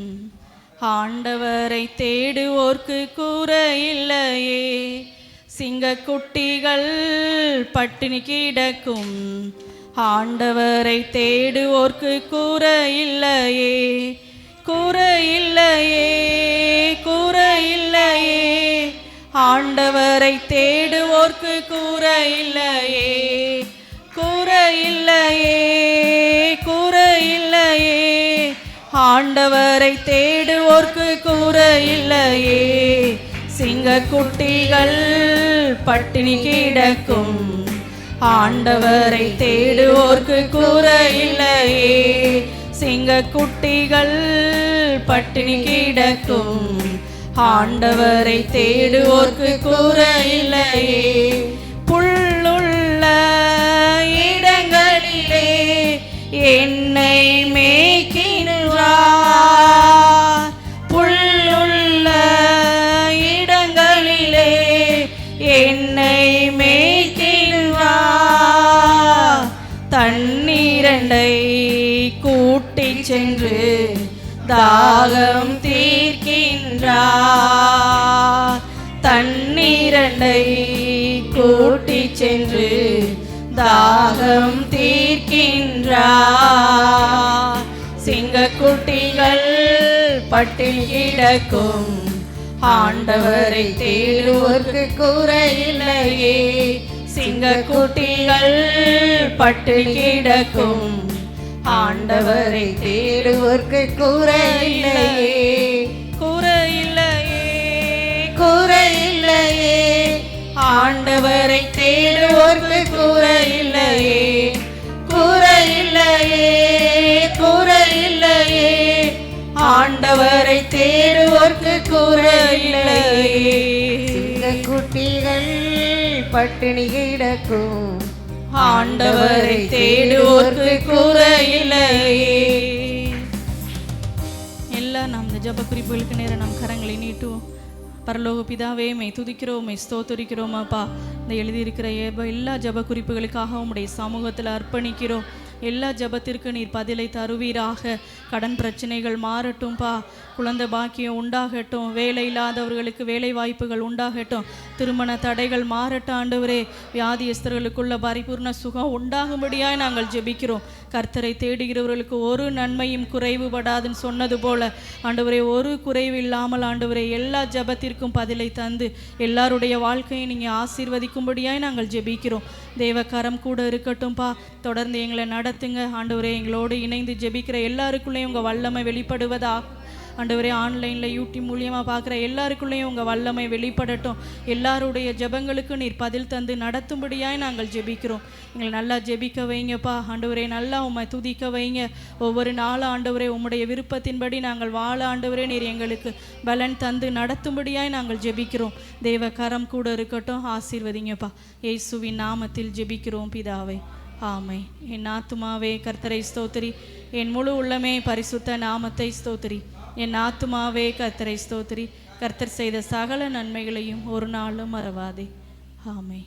ஆண்டவரை தேடுவோர்க்கு குறையில்லையே. சிங்கக்குட்டிகள் பட்டினி கிடக்கும், ஆண்டவரை தேடுவோர்க்கு குறையில்லையே. குறையில்லையே, குறையில்லையே, ஆண்டவரை தேடுவோர்க்கு குறையில்லையே. குறையில்லையே, குறையில்லையே, ஆண்டவரை தேடுவோர்க்கு குறையில்லையே. சிங்கக்குட்டிகள் பட்டினி கிடக்கும், ஆண்டவரை தேடுவோர்க்கு குறையில்லையே. சிங்கக்குட்டிகள் பட்டினி கிடக்கும், ஆண்டவரை தேடுவோர்க்கு குறையில்லையே. புல்லுள்ள இடங்களிலே என்னை மேய்க்கின்றார். புல்லுள்ள இடங்களிலே என்னை மேய்க்கின்றார். தண்ணீரண்டை கூட்டிச் சென்று தாகம் தீர்க்கின்றார். தண்ணீரண்டை கூட்டிச் சென்று தாகம் தீர்க்கின்றார். சிங்கக்குட்டிகள் பட்டில் கிடக்கும், ஆண்டவரை தேடுவோர்க்கு குறையில்லையே. சிங்கக்குட்டிகள் பட்டில் கிடக்கும், ஆண்டவரை தேடுவோர்க்கு குறையில்லையே. குறையில்லையே, குறையில்லையே, ஆண்டவரை தேடுவோர்க்கு குறையில்லையே. குறையில்லையே, குறையில்லையே, ஆண்டவரை தேடுவோர்க்கு குறையில்லையே. சிங்கக்குட்டிகள் பட்டினி கிடக்கும், ஆண்டவரை தேடுவோர்க்கு குறையில்லையே. எல்லாம் நாம் இந்த ஜப குறிப்புகளுக்கு நேரம் நம் கரங்களை நீட்டுவோம். பரலோக பிதாவே, மை துதிக்கிறோம், மை ஸ்தோத்தரிக்கிறோம் அப்பா. இந்த எழுதியிருக்கிற எல்லா ஜப குறிப்புகளுக்காக உம்முடைய சமூகத்தில் அர்ப்பணிக்கிறோம். எல்லா ஜபத்திற்கு நீர் பதிலை தருவீராக. கடன் பிரச்சனைகள் மாறட்டும்பா, குழந்தை பாக்கியம் உண்டாகட்டும், வேலை இல்லாதவர்களுக்கு வேலை வாய்ப்புகள் உண்டாகட்டும், திருமண தடைகள் மாறட்டும் ஆண்டவரே. வியாதியஸ்தர்களுக்குள்ள பரிபூர்ண சுகம் உண்டாகும்படியாய் நாங்கள் ஜெபிக்கிறோம். கர்த்தரை தேடுகிறவர்களுக்கு ஒரு நன்மையும் குறைவுபடாதுன்னு சொன்னது போல ஆண்டவரே, ஒரு குறைவு இல்லாமல் ஆண்டவரே எல்லா ஜபத்திற்கும் பதிலை தந்து எல்லாருடைய வாழ்க்கையை நீங்கள் ஆசீர்வதிக்கும்படியாய் நாங்கள் ஜெபிக்கிறோம். தேவக்கரம் கூட இருக்கட்டும்பா, தொடர்ந்து எங்களை நடத்துங்க ஆண்டவரே. எங்களோடு இணைந்து ஜெபிக்கிற எல்லாருக்குள்ளேயும் உங்கள் வல்லமை வெளிப்படுவதா ஆண்டவரே. ஆன்லைனில் யூடியூப் மூலியமாக பார்க்குற எல்லாருக்குள்ளேயும் உங்கள் வல்லமை வெளிப்படட்டும். எல்லாருடைய ஜெபங்களுக்கு நீர் பதில் தந்து நடத்தும்படியாய் நாங்கள் ஜெபிக்கிறோம். எங்களை நல்லா ஜெபிக்க வைங்கப்பா ஆண்டவரே, நல்லா உம்மை துதிக்க வைங்க. ஒவ்வொரு நாளும் ஆண்டவரே உம்முடைய விருப்பத்தின்படி நாங்கள் வாழ ஆண்டவரே நீர் எங்களுக்கு பலன் தந்து நடத்தும்படியாய் நாங்கள் ஜெபிக்கிறோம். தேவ கரம் கூட இருக்கட்டும், ஆசீர்வதிங்கப்பா. இயேசுவின் நாமத்தில் ஜெபிக்கிறோம் பிதாவே, ஆமென். என் ஆத்துமாவே கர்த்தரை ஸ்தோத்திரி, என் முழு உள்ளமே பரிசுத்த நாமத்தை ஸ்தோத்திரி. என் ஆத்துமாவே கர்த்தரை ஸ்தோத்திரி. கர்த்தர் செய்த சகல நன்மைகளையும் ஒரு நாளும் மறவாதே. ஆமென்.